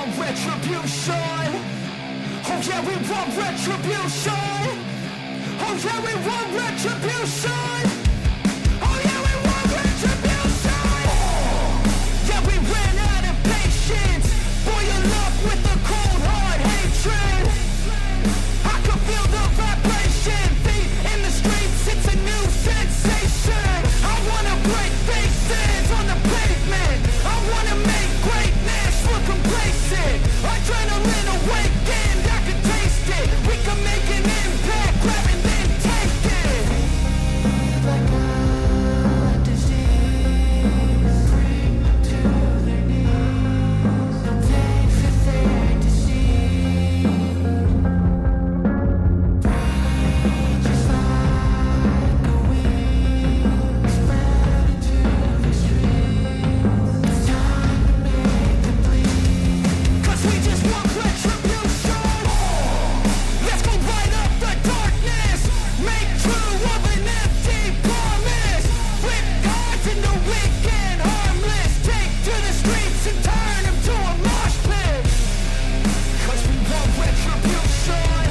want retribution. Oh yeah, we want retribution. Oh yeah, we want retribution. Oh yeah, we want retribution. Yeah, we ran out of patience. Boil up with the cold hard hatred. I can feel the vibration. Feet in the streets, it's a new sensation. I wanna break faces on the pavement. I wanna make greatness look complacent. Adrenaline awakened, I can taste it. We can make an impact, grab and then take it. Like a disease, bring them to their knees. Take for their disease. Just like a wing, spread into the streets. It's time to make them bleed. 'Cause we just want retribution. Let's go light up the darkness. Make true of an empty promise. Flip gods into weak and harmless. Take to the streets and turn them to a mosh pit. 'Cause we want retribution.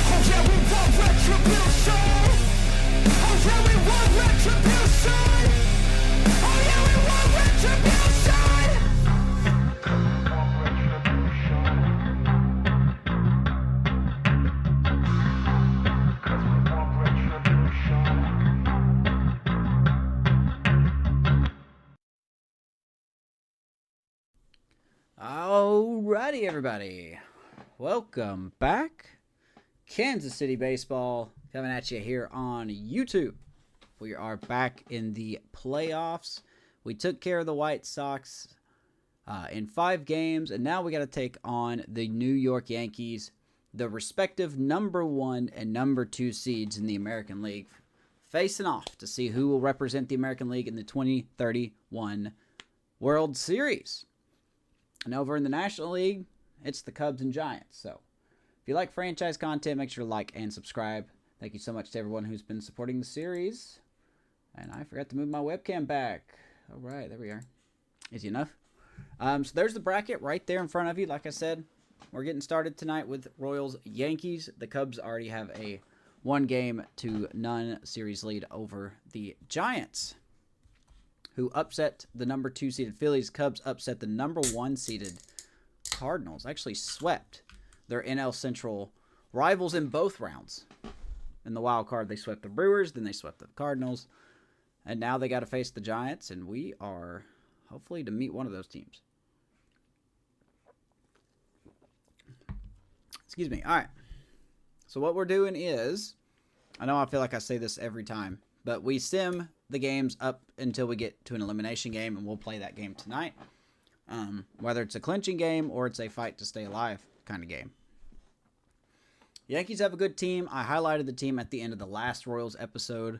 Oh yeah, we want retribution. Oh yeah, we want retribution. Oh yeah, we want retribution. Alrighty, everybody. Welcome back. Kansas City Baseball coming at you here on YouTube. We are back in the playoffs. We took care of the White Sox in 5 games, and now we got to take on the New York Yankees, the respective number 1 and number 2 seeds in the American League, facing off to see who will represent the American League in the 2031 World Series. And over in the National League, it's the Cubs and Giants. So if you like franchise content, make sure to like and subscribe. Thank you so much to everyone who's been supporting the series. And I forgot to move my webcam back. All right, there we are. Easy enough. So there's the bracket right there in front of you. Like I said, we're getting started tonight with Royals Yankees. The Cubs already have a 1-0 series lead over the Giants, who upset the number 2 seeded Phillies. Cubs upset the number 1 seeded Cardinals. Actually swept their NL Central rivals in both rounds. In the wild card, they swept the Brewers, then they swept the Cardinals. And now they got to face the Giants, and we are hopefully to meet one of those teams. Excuse me. All right. So what we're doing is, I know I feel like I say this every time, but we sim the games up until we get to an elimination game, and we'll play that game tonight. Whether it's a clinching game or it's a fight to stay alive kind of game. Yankees have a good team. I highlighted the team at the end of the last Royals episode.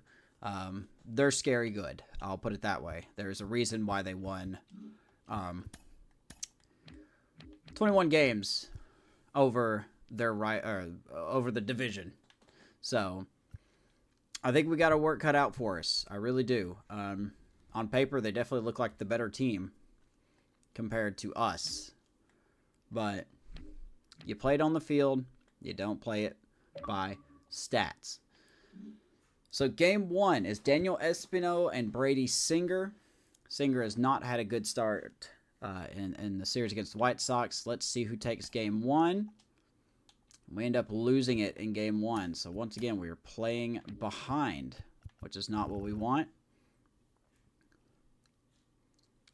They're scary good. I'll put it that way. There's a reason why they won 21 games over their over the division. So I think we got our work cut out for us. I really do. On paper, they definitely look like the better team compared to us. But you play it on the field. You don't play it by stats. So game 1 is Daniel Espino and Brady Singer. Singer has not had a good start in the series against the White Sox. Let's see who takes game 1. We end up losing it in game 1. So once again, we are playing behind, which is not what we want.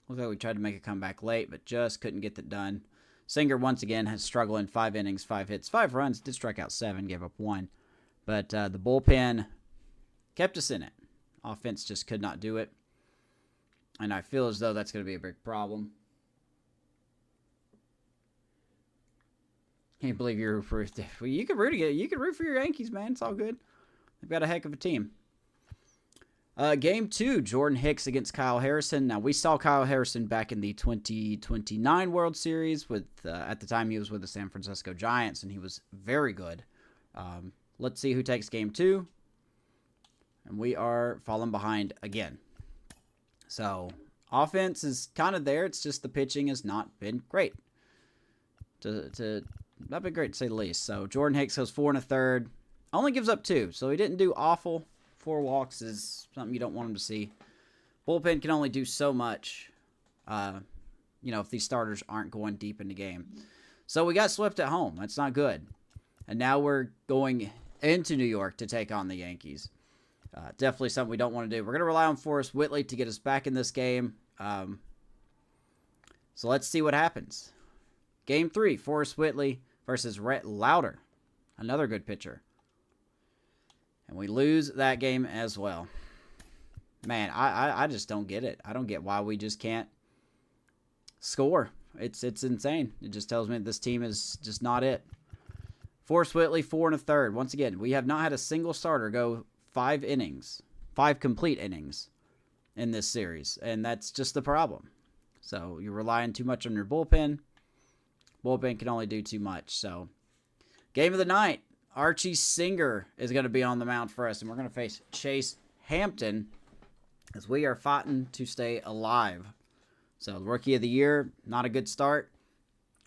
Looks like we tried to make a comeback late, but just couldn't get that done. Singer, once again, has struggled in 5 innings, 5 hits, 5 runs, did strike out 7, gave up 1. But the bullpen kept us in it. Offense just could not do it. And I feel as though that's going to be a big problem. Can't believe you root for you can root again. You can root for your Yankees, man. It's all good. They've got a heck of a team. Game 2, Jordan Hicks against Kyle Harrison. Now, we saw Kyle Harrison back in the 2029 World Series. With at the time, he was with the San Francisco Giants, and he was very good. Let's see who takes Game 2. And we are falling behind again. So, offense is kind of there. It's just the pitching has not been great. to not been great to say the least. So Jordan Hicks goes 4 1/3. Only gives up 2, so he didn't do awful. 4 walks is something you don't want him to see. Bullpen can only do so much, if these starters aren't going deep in the game. So we got swept at home. That's not good. And now we're going into New York to take on the Yankees. Definitely something we don't want to do. We're going to rely on Forrest Whitley to get us back in this game. So let's see what happens. Game 3, Forrest Whitley versus Rhett Lauder. Another good pitcher. And we lose that game as well. Man, I just don't get it. I don't get why we just can't score. It's insane. It just tells me this team is just not it. Forrest Whitley, 4 1/3. Once again, we have not had a single starter go 5 innings, 5 complete innings in this series. And that's just the problem. So you're relying too much on your bullpen. Bullpen can only do too much. So game of the night, Archie Singer is going to be on the mound for us. And we're going to face Chase Hampton as we are fighting to stay alive. So the Rookie of the Year, not a good start.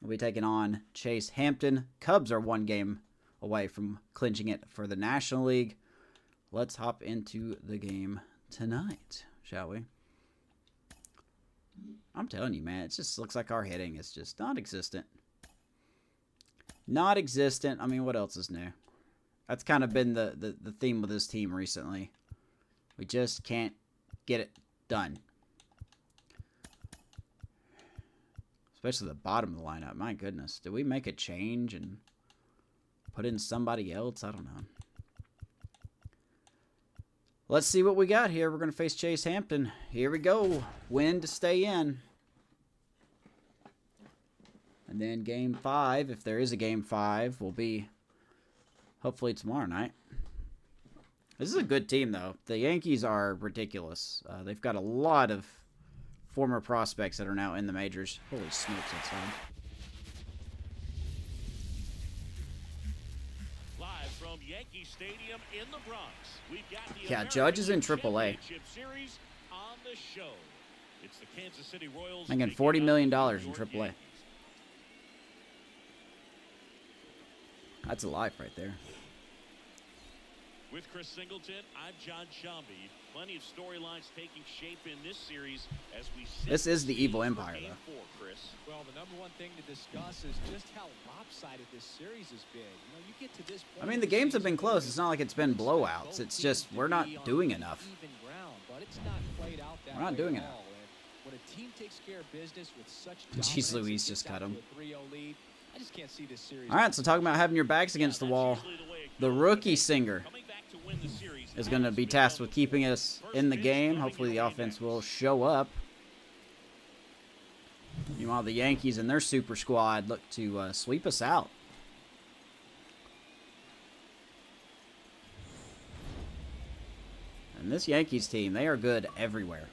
We'll be taking on Chase Hampton. Cubs are 1 game away from clinching it for the National League. Let's hop into the game tonight, shall we? I'm telling you, man, it just looks like our hitting is just non-existent. Non-existent. I mean, what else is new? That's kind of been the theme of this team recently. We just can't get it done. Especially the bottom of the lineup. My goodness. Did we make a change and put in somebody else? I don't know. Let's see what we got here. We're going to face Chase Hampton. Here we go. Win to stay in. And then game 5, if there is a game 5, will be hopefully tomorrow night. This is a good team, though. The Yankees are ridiculous. They've got a lot of former prospects that are now in the majors. Holy smokes, that's fun. Live from Yankee Stadium in the Bronx, we've got the Yeah, Judge is in AAA. Series on the show. It's the Kansas City Royals. Making $40 million in AAA. That's a life right there. With Chris Singleton, I'm John Shambi. Plenty of storylines taking shape in this series as we sit. This is the evil empire, Game though. 4, Chris. Well, the number one thing to discuss is just how lopsided this series has been. You get to this point. I mean, the games have been close. It's not like it's been blowouts. It's just we're not doing enough. We're not doing enough. When a team takes care of business with such Jeez Louise, just cut him. I just can't see this series. All right, so talking about having your backs against the wall, the rookie Singer is going to be tasked with keeping us in the game. Hopefully the offense will show up. Meanwhile, the Yankees and their super squad look to sweep us out. And this Yankees team, they are good everywhere.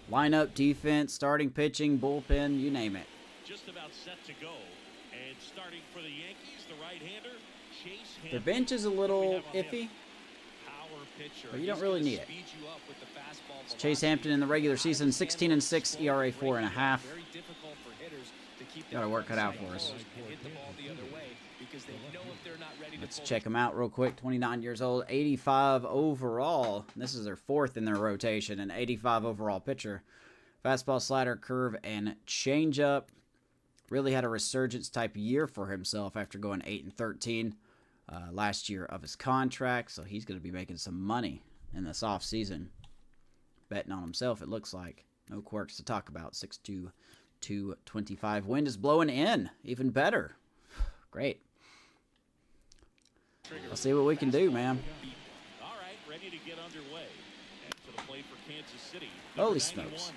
Lineup, defense, starting pitching, bullpen, you name it. Just about set to go. And starting for the Yankees, the right-hander, Chase Hampton. Their bench is a little iffy, but you don't really need it. It's Chase Hampton in the regular season, 16-6, ERA 4.5. Got our work cut out for us. Let's check him out real quick. 29 years old, 85 overall. This is their 4th in their rotation, an 85 overall pitcher. Fastball, slider, curve, and changeup. Really had a resurgence type year for himself after going 8-13 last year of his contract. So he's going to be making some money in this offseason. Betting on himself, it looks like. No quirks to talk about. 6'2", 225. Wind is blowing in. Even better. Great. Let's see what we can do, man. All right, ready to get underway. And to the plate for Kansas City. Holy smokes.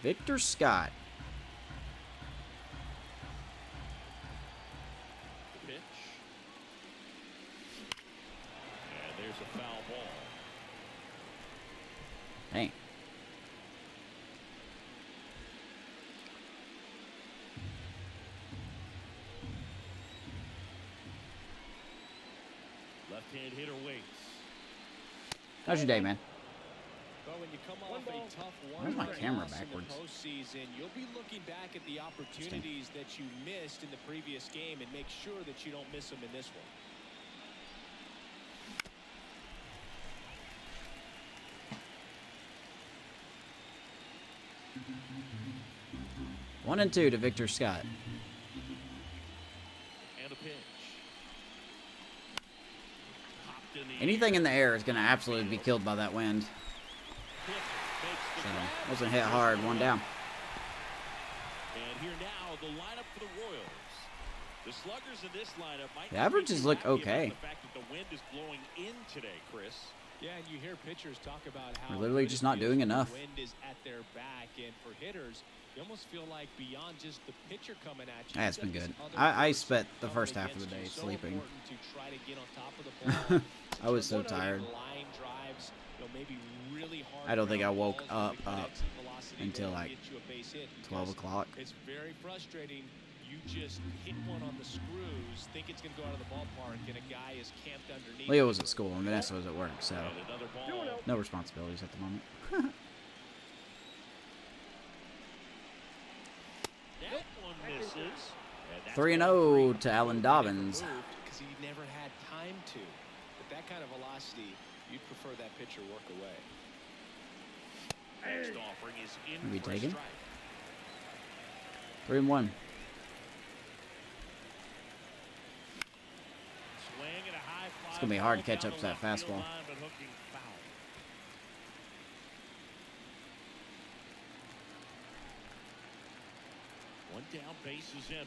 Victor Scott. The pitch. And there's a foul ball. Dang. Left-hand hitter waits. How's your day, man? Well, when you come off a tough Where's my camera loss in the backwards? postseason, you'll be looking back at the opportunities that you missed in the previous game and make sure that you don't miss them in this one. 1-2 to Victor Scott. And a pitch. Popped in the Anything in the air is going to absolutely be killed by that wind. So, wasn't hit hard. 1 down. And here now, the lineup for the Royals. The sluggers in this lineup might The averages look okay. The fact that the wind is blowing in today, Chris. Yeah, and you hear pitchers talk about how We're literally good just it not feels doing when enough. The wind is at their back, and for hitters, you almost feel like beyond just the pitcher coming at you. That's you've been got good. this other I force spent the coming first half of the against day you. So sleeping. important to try to get on top of the ball. I was so One of the tired. line drives, maybe really hard I don't think I ground woke balls up with good exit velocity until that'll like get you a base hit 12 because o'clock. It's very frustrating. You just hit one on the screws, think it's going to go out of the ballpark, and a guy is camped underneath. Leo was at school and Vanessa was at work, so And another ball. no responsibilities at the moment. That one misses. And that's 3-0 to Alan Dobbins. Because he never had time to. But that kind of velocity, you'd prefer that pitcher work away. Next offering is in Are we for a taking? strike. 3-1. Swing and a high fly It's gonna be hard to ball catch down up to the that left field fastball. line, but hooking foul. One down, base is empty.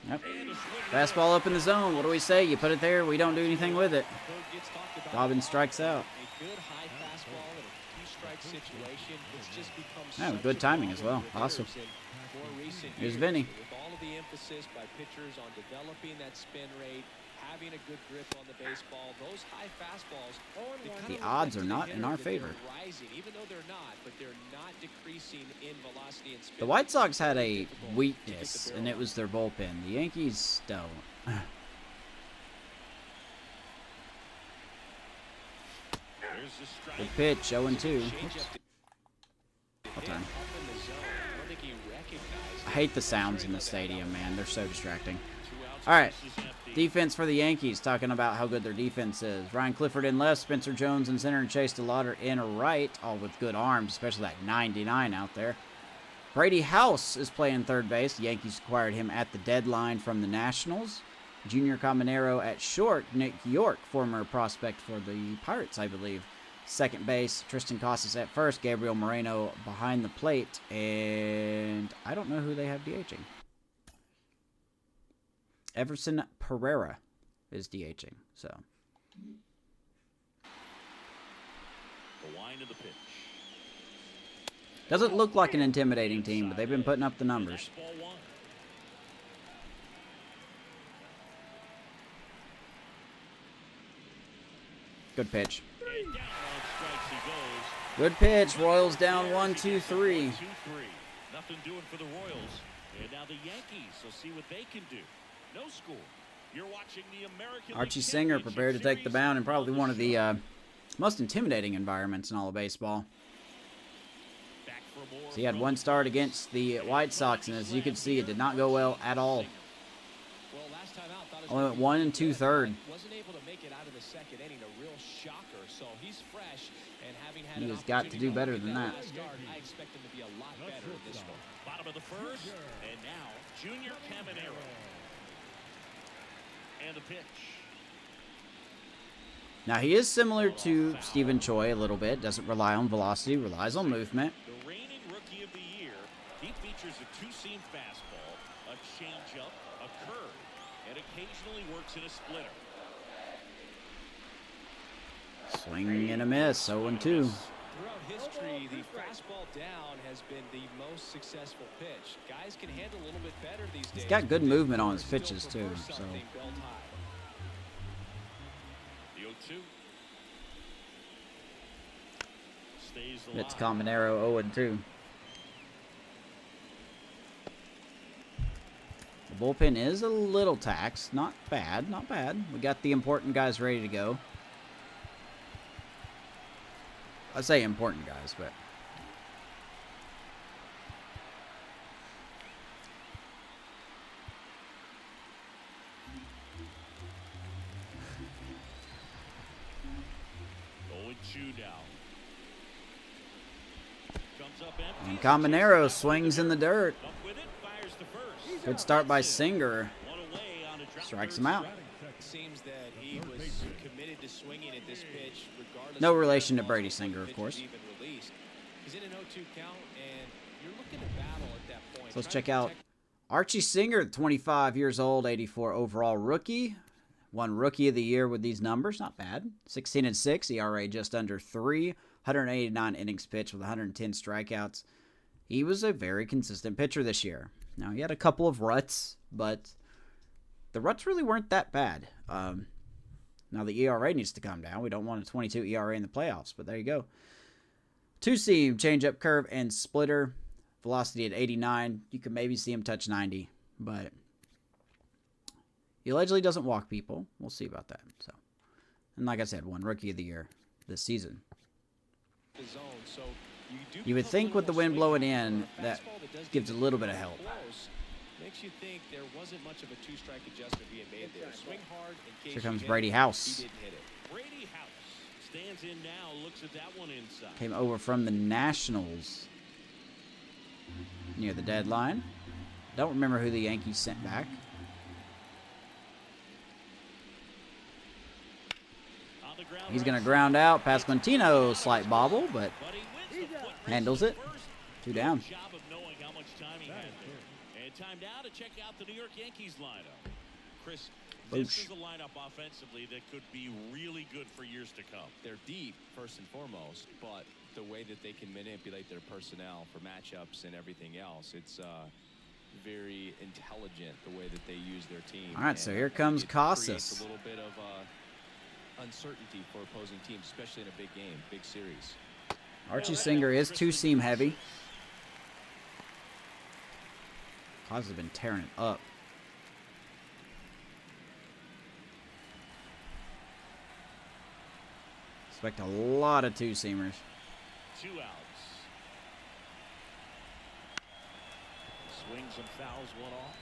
Yep. And a swing and a Fastball up in the zone. What do we say? You put it there, we don't do anything with it. Code gets talked about Dobbins a lot. strikes out. A good high fastball in a two-strike situation. It's just become Yeah, such good a timing as problem well. with Awesome. hitters in more recent Here's years. Vinny. With all of the emphasis by pitchers on developing that spin rate, having a good grip on the baseball, those high fastballs, they kinda The look odds like are to the not in hitter our that they're favor. rising, even though they're not, but they're not decreasing in velocity and spin. The White Sox had a Difficult to keep weakness, the and barrel it was their bullpen. The Yankees don't. There's the strike. Good pitch, 0-2. Changeup All time. up in the zone. I don't think he recognized I hate the sounds in the stadium, man. They're so distracting. 2 outs, All right. base is empty. Defense for the Yankees, talking about how good their defense is. Ryan Clifford in left, Spencer Jones in center, and Chase DeLauder in right, all with good arms, especially that 99 out there. Brady House is playing third base. The Yankees acquired him at the deadline from the Nationals. Junior Caminero at short. Nick York, former prospect for the Pirates, I believe. Second base, Tristan Casas at first. Gabriel Moreno behind the plate. And I don't know who they have DHing. Everson Pereira is DHing. So The wind of the pitch. doesn't look like an intimidating team, but they've been putting up the And numbers. that's ball one. Good pitch. And down on strikes he goes. Good pitch. Royals down 1-2-3. 2-3. Nothing doing for the Royals. And now the Yankees will see what they can do. No score. You're watching the American Archie League Singer Championship prepared to take the Series mound in probably on one of the show. most intimidating environments in all of baseball. Back for more So he had from one start against the White Sox, and as you can see, it did not go well at all. Well, last time out, thought his Only went rookie 1 was good, 2/3. but wasn't able to make it out of the second inning. A real shocker. So he's fresh, and having had He an has got to opportunity do better look at than that. last start, I expect him to be a lot better in this one. bottom of the first. And now Junior Caminero. And the pitch. Now, he is similar to Stephen Choi a little bit. Doesn't rely on velocity, relies on movement. The reigning Rookie of the Year. He features a two-seam fastball, a changeup, a curve, and occasionally works in a splitter. Swing and a miss, 0-2. Throughout history, the fastball down has been the most successful pitch. Guys can handle a little bit better these days. He's got good but movement on his still pitches, prefer too, so. something belt high. The 0-2. Stays alive. It's Caminero, 0-2. The bullpen is a little taxed. Not bad, not bad. We got the important guys ready to go. I say important guys, but Going 2 now. Comes up empty. and Caminero swings in the dirt. Up with it, fires to first. Good start by Singer. One away on a drop Strikes third him out. strike. Seems that he was committed to swinging at this pitch, regardless. No of relation to whether Brady the Singer, of pitch course. was even released. He's in an 0-2 count, and you're looking to battle at that point. So let's Trying check to out protect- Archie Singer, 25 years old, 84 overall rookie. Won Rookie of the Year with these numbers. Not bad. 16-6, ERA just under 3. 189 innings pitched with 110 strikeouts. He was a very consistent pitcher this year. Now, he had a couple of ruts, but the ruts really weren't that bad. Now, the ERA needs to come down. We don't want a 22 ERA in the playoffs, but there you go. Two-seam, changeup, curve, and splitter. Velocity at 89. You can maybe see him touch 90, but he allegedly doesn't walk people. We'll see about that. So, and like I said, won Rookie of the Year this season. the zone, so You would think with the wind blowing in, that gives a little bit of help. Makes you think there wasn't much of a two-strike adjustment being made there. Swing hard in case Here comes you hit Brady it. House. He didn't hit it. Brady House stands in now, looks at that one inside. Came over from the Nationals near the deadline. Don't remember who the Yankees sent back. On the ground, He's going to ground out past Quintino. Slight bobble, but but he wins the foot race handles to it. first. 2 down. Good job of knowing how much time he had there. And time now to check out the New York Yankees lineup. Chris, this Boosh. is a lineup offensively that could be really good for years to come. They're deep, first and foremost, but the way that they can manipulate their personnel for matchups and everything else, it's very intelligent the way that they use their team. All right, so And here comes it Casas. creates a little bit of uncertainty for opposing teams, especially in a big game, big series. Archie Singer is two-seam heavy. Casas has been tearing it up. Expect a lot of two-seamers. 2 outs. Swings and fouls one off.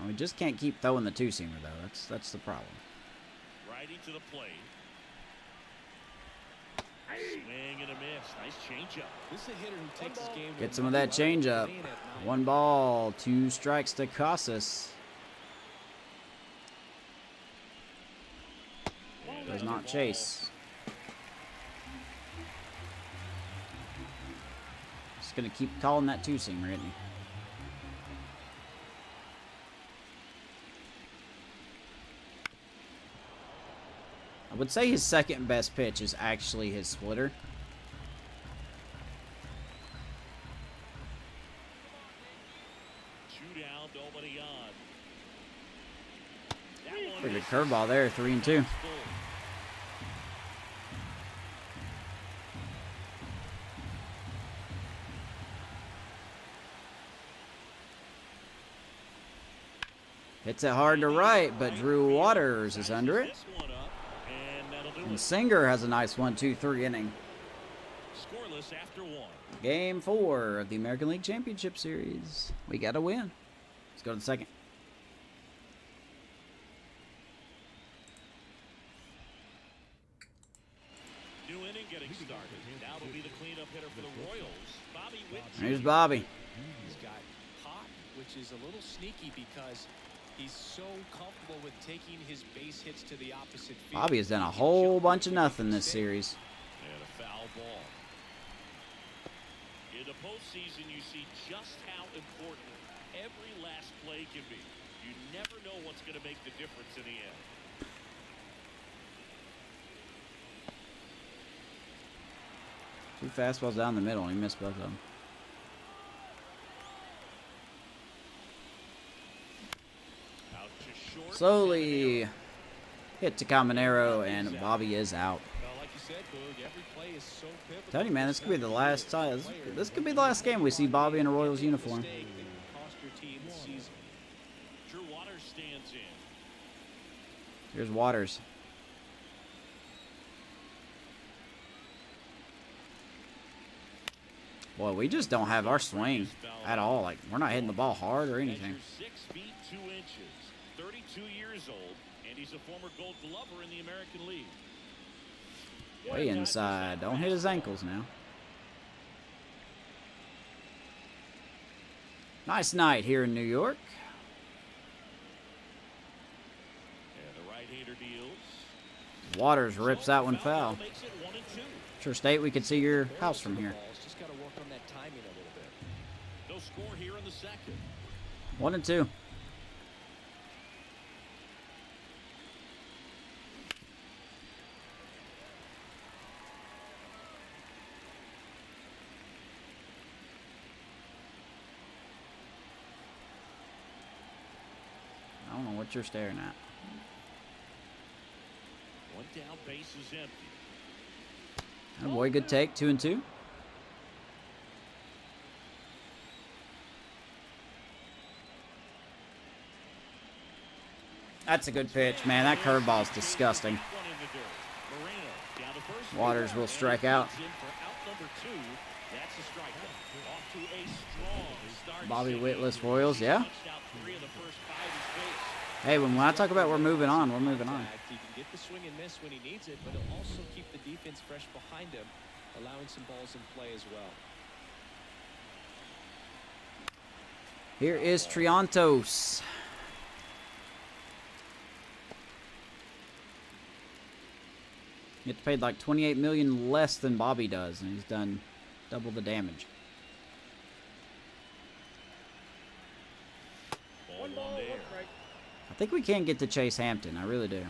We just can't keep throwing the two-seamer, though. That's the problem. Righty to the plate. Swing and a miss. Nice changeup. This is a hitter who takes his game. Get some of that changeup. 1 ball, 2 strikes to Casas. Does not chase. Just gonna keep calling that two-seamer, isn't he? I would say his second best pitch is actually his splitter. Two down, nobody on. That one Pretty good is curveball there, 3-2. full. Hits it hard to right, but Drew Waters is under it. This one up, and that'll do And it. Singer has a nice 1-2-3 inning. Scoreless after 1. Game 4 of the American League Championship Series. We got to win. Let's go to the second. New inning getting started. Now will be the cleanup hitter for the Royals. Bobby Witt. Here's Bobby. He's got pop, which is a little sneaky because he's so comfortable with taking his base hits to the opposite field. Bobby has done a whole bunch of nothing this series. And a foul ball. In the postseason, you see just how important every last play can be. You never know what's going to make the difference in the end. Two fastballs down the middle, and he missed both of them. Out to short. Slowly hit to Caminero, and Bobby is out. Well, like you said, Boog, every play is so pivotal. Tell you, man, this could be the last time. This could be the last game we see Bobby in a Royals uniform. Mistake that cost your team the season. stands in. Here's Waters. Boy, we just don't have our swing at all. Like, we're not hitting the ball hard or anything. Measures 6 feet 2 inches, 32 years old, and he's a former Gold Glover in the American League. Way inside. Don't hit his ankles now. Nice night here in New York. And the right-hander deals. Waters rips that one foul. Makes it 1-2. Sure, State, we could see your house from here. Just got to work on that timing a little bit. No score here in the second. 1-2. I don't know what you're staring at. One down, base is empty. Oh boy, good take. 2-2. That's a good pitch, man. That curveball is disgusting. Waters will strike out. Bobby Whitless Royals, yeah. Hey, when I talk about we're moving on, we're moving on. He can get the swing and miss when he needs it, but he'll also keep the defense fresh behind him, allowing some balls in play as well. Here is Triantos. Gets paid like $28 million less than Bobby does, and he's done double the damage. I think we can get to Chase Hampton. I really do.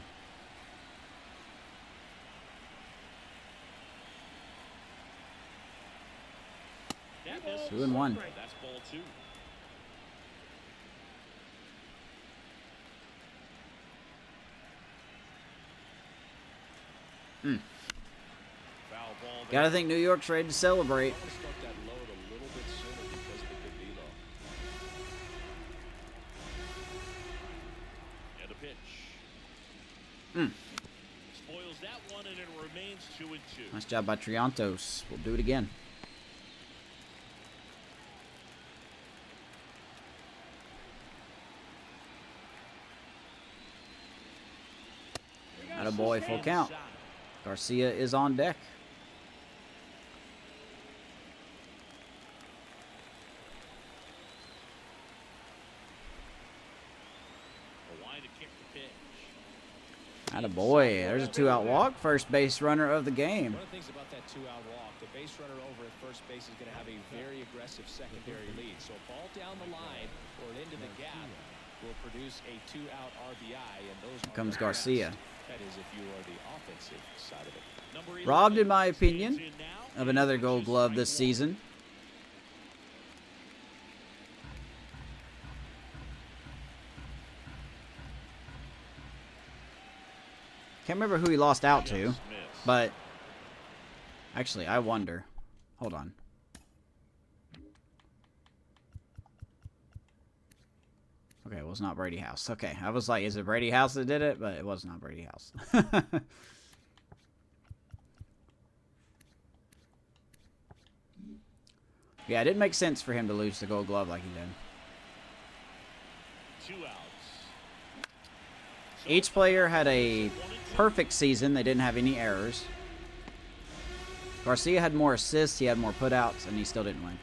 That's 2-1. That's ball 2. Foul ball. Gotta think New York's ready to celebrate. Start that load a little bit sooner because of the good velo. And a pitch. Mm. Spoils that one, and it remains 2-2. Nice job by Triantos. We'll do it again. Attaboy, full count. Garcia is on deck. A line to kick the pitch. Attaboy. There's a 2-out walk. First base runner of the game. One of the things about that 2-out walk, the base runner over at first base is going to have a very aggressive secondary lead. So a ball down the line or into the gap will produce a 2-out RBI, and those Here comes Garcia. That is if you are the offensive side of it. Robbed, in my opinion, of another Gold Glove this season. Can't remember who he lost out to, but actually, I wonder. Hold on. Okay, it was not Brady House. Okay, I was like, is it Brady House that did it? But it was not Brady House. Yeah, it didn't make sense for him to lose the Gold Glove like he did. 2 outs. Each player had a perfect season. They didn't have any errors. Garcia had more assists, he had more putouts, and he still didn't win.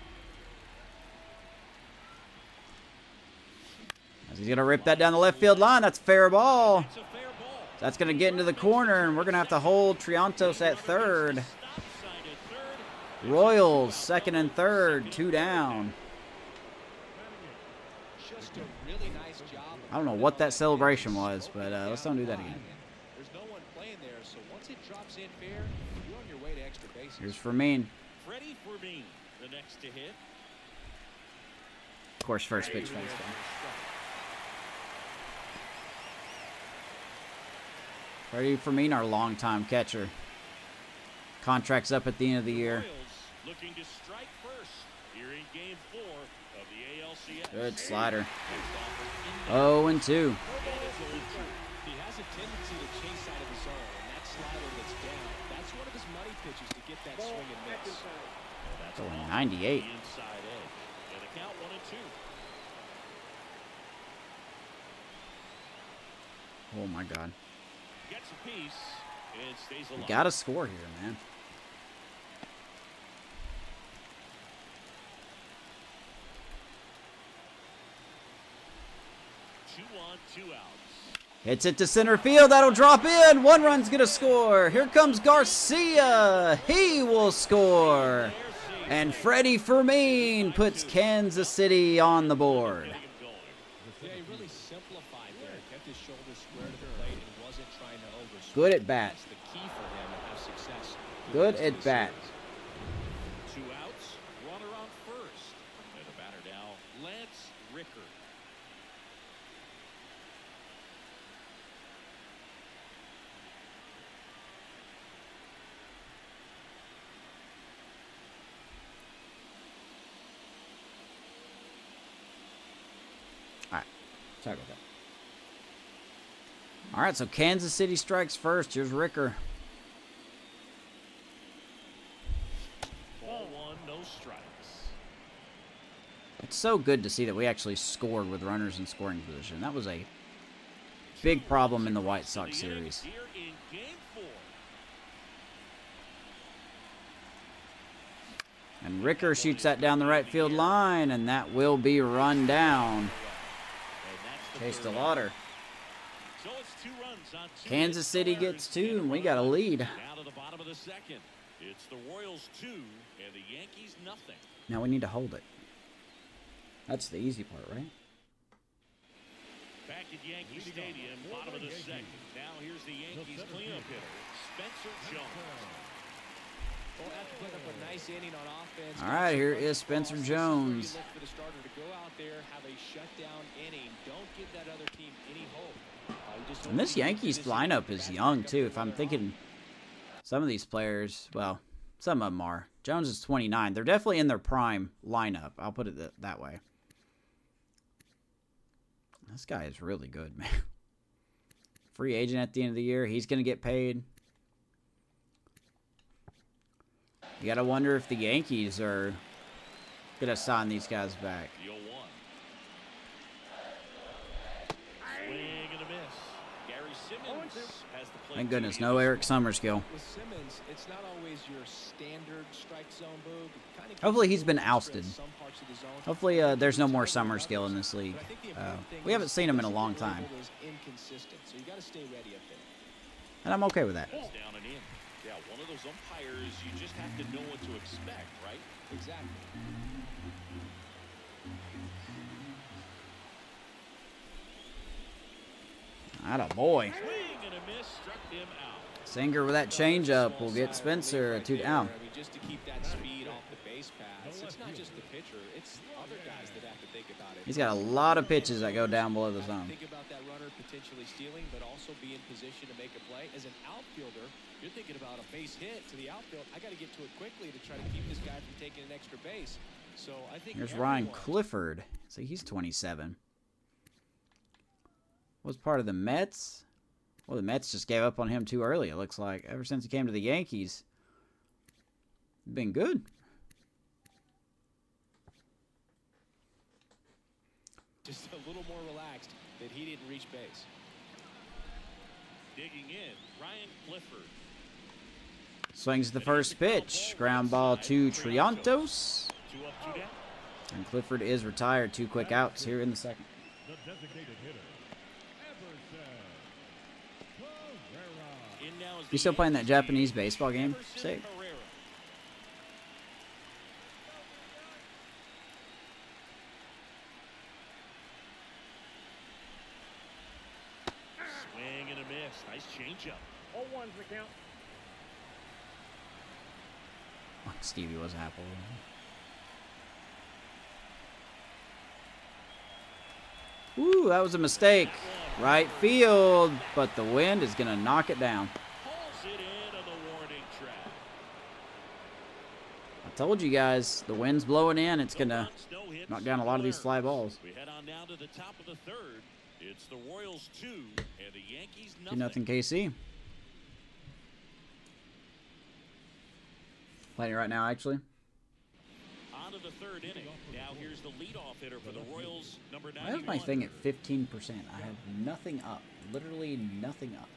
As he's going to rip that down the left field line. That's a fair ball. It's a fair ball. That's going to get into the corner, and we're going to have to hold Triantos at third. Stop sign at third. Royals, second and third, 2 down. Just a really nice job. I don't know what that celebration was, but let's don't do that again. There's no one playing there, so once it drops in fair, you're on your way to extra bases. Here's Fermin. Freddie Fermin, the next to hit. Of course, first pitch fastball. Freddie Fermin, our longtime catcher. Contract's up at the end of the year. Royals looking to strike first. here in Game 4 of the ALCS. Good slider. 0-2. He has a tendency to chase out of the zone, and that slider that's down, that's one of his money pitches to get that swing and miss. That's Going off 98. the inside edge. And the count 1-2. Oh my God. Gets a piece and stays alive. We got to score here, man. Two on, two outs. Hits it to center field. That'll drop in. One run's going to score. Here comes Garcia. He will score. And Freddie Fermin puts Kansas City on the board. Yeah, he really simplified there. Kept his shoulders square to the plate and wasn't trying to overswing. Good at bat. That's the key for him to have success. Good at bat. Two outs, runner on first. And the batter now, Lance Ricker. Sorry about that. All right, so Kansas City strikes first. Here's Ricker. Ball one, no strikes. It's so good to see that we actually scored with runners in scoring position. That was a big problem in the White Sox series. Here in Game 4. And Ricker shoots that down the right field line, and that will be run down. Chase the Lauder. So it's 2 runs on 2. Kansas City gets 2, and we got a lead. Now to the bottom of the second. It's the Royals 2 and the Yankees nothing. Now we need to hold it. That's the easy part, right? Back at Yankee Stadium, bottom of the second. Now here's the Yankees cleanup hitter, Spencer Jones. Well, after putting up a nice inning on offense. All right, here is Spencer Jones. Look for the starter to go out there, have a shutdown inning. Don't give that other team any hope. And this Yankees lineup is young, too. If I'm thinking some of these players, well, some of them are. Jones is 29. They're definitely in their prime lineup. I'll put it that way. This guy is really good, man. Free agent at the end of the year. He's going to get paid. You got to wonder if the Yankees are going to sign these guys back. The 0-1. Swing and a miss. Gary Simmons has the play. Thank goodness, no Eric Summerskill. With Simmons, it's not always your standard strike zone move. Hopefully he's been ousted. Hopefully there's no more Summerskill in this league. We haven't seen him in a long time. And I'm okay with that. That's down and in. Yeah, one of those umpires, you just have to know what to expect, right? Exactly. Atta boy. Swing and a miss, struck him out. Singer with that changeup will get Spencer 2 down. I mean, just to keep that speed off the base paths, it's not just the pitcher, it's other guys that have to think about it. He's got a lot of pitches that go down below the zone. Think about that runner potentially stealing, but also be in position to make a play. As an outfielder, you're thinking about a base hit to the outfield. I got to get to it quickly to try to keep this guy from taking an extra base. So I think Here's Ryan Clifford. See, he's 27. Was part of the Mets. Well, the Mets just gave up on him too early, it looks like. Ever since he came to the Yankees, been good. Just a little more relaxed that he didn't reach base. Digging in, Ryan Clifford. Swings the first pitch. Ground ball to Triantos. 2 up, 2 down. And Clifford is retired. 2 quick outs here in the second. The designated hitter, In now is the You still playing that Yankees Japanese baseball game? Everson Sick. Herrera. Swing and a miss. Nice changeup. 0-1's the count. Stevie was happy. Ooh, that was a mistake. Right field, but the wind is going to knock it down. Hauls it in on the warning track. I told you guys, the wind's blowing in. It's going to runs, no hits, knock down a lot of these no fly errors. balls. We head on down to the top of the third. It's the Royals 2 and the Yankees 2-0 KC. Playing it right now, actually. On to the third inning. Now here's the leadoff hitter for the Royals, number I 91. have my thing at 15%. I have nothing up. Literally nothing up.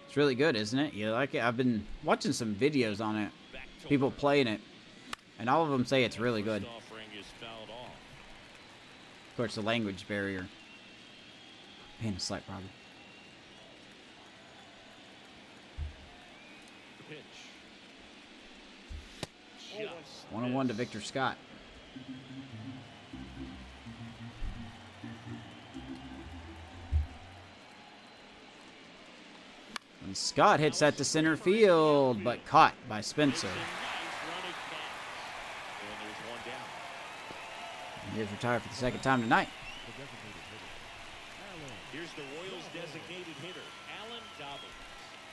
It's really good, isn't it? You like it? I've been watching some videos on it. Back to People work. playing it. And all of them say it's really good. First offering is fouled off. Of course, the language barrier. Being a slight problem. Pitch. Just 1-1 to missed. Victor Scott. And Scott hits that to center field, but caught by Spencer. Nice running catch. And there's one down. And he's retired for the second time tonight. Here's the Royals' designated hitter, Alan Dobbins.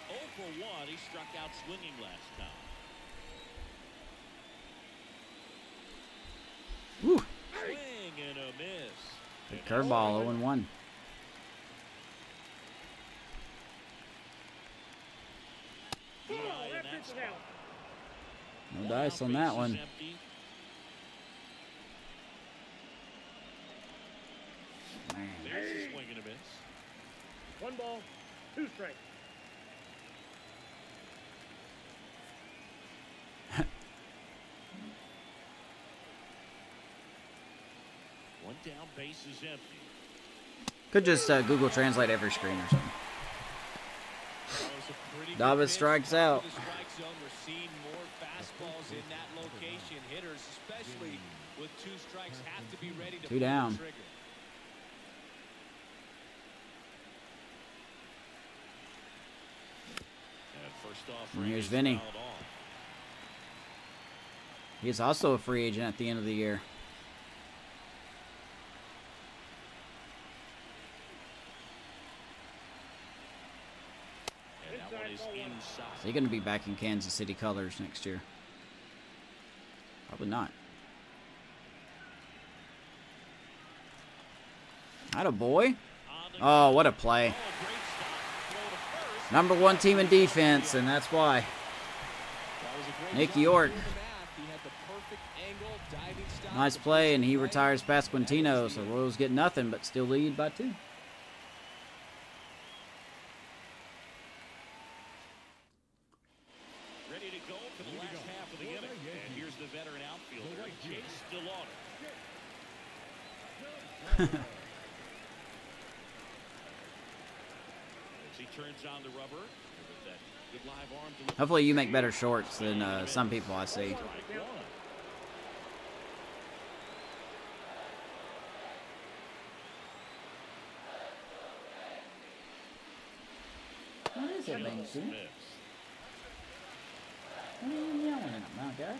0 for 1. He struck out swinging last time. Woo. Swing and a miss. Good curveball, 0-1. Good eye in that spot. No dice on that one. Base is empty. Man. There's a swing and a miss. 1 ball, 2 strikes. One down, base is empty. Could just Google Translate every screen or something. That was a pretty good Dobbins pitch. strikes Top out. of the strike zone. We're seeing more fastballs in that location. Hitters, especially with 2 strikes, have to be ready to Two pull the down. trigger. And first off, And here's Vinny. fouled off. He's also a free agent at the end of the year. And that one is inside. Is he going to be back in Kansas City colors next year? Probably not. Atta boy. On the Oh, what a play. great stop. Throw to first. Number 1 team in defense, and that's why. That was a great Nick job York. doing the math. He had the perfect angle, diving stop. Nice The play, and he perfect play. retires Pasquantino, so Royals get nothing, but still lead by 2. Ready to go for the last half of the inning. And here's the veteran outfielder, Chase DeLauder. As he turns on the rubber with that good live arm to Hopefully you make better shorts than some people I see. strike one. What is it, Just Banksy? missed. What are you meowing at, my guy?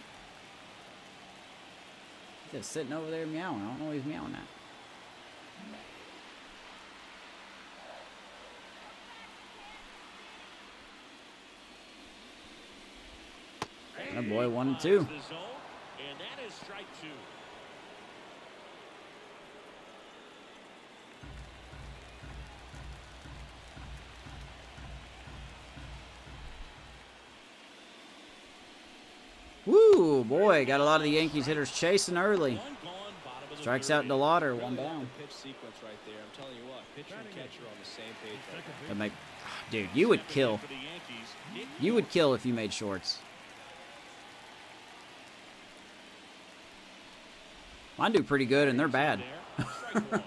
He's just sitting over there meowing. I don't know what he's meowing at. Oh boy, 1 and 2. Finds the zone, and that is strike 2. Woo, boy, got a lot of the Yankees hitters chasing early. One gone, bottom of the Strikes third out inning. DeLauder, Really 1 down. good pitch sequence right there. I'm telling you what, pitcher and catcher on the same page right now. That make, dude, you would kill. For the Yankees, Nick You would kill if you made shorts. Mine do pretty good, and they're bad. there. Strike 1.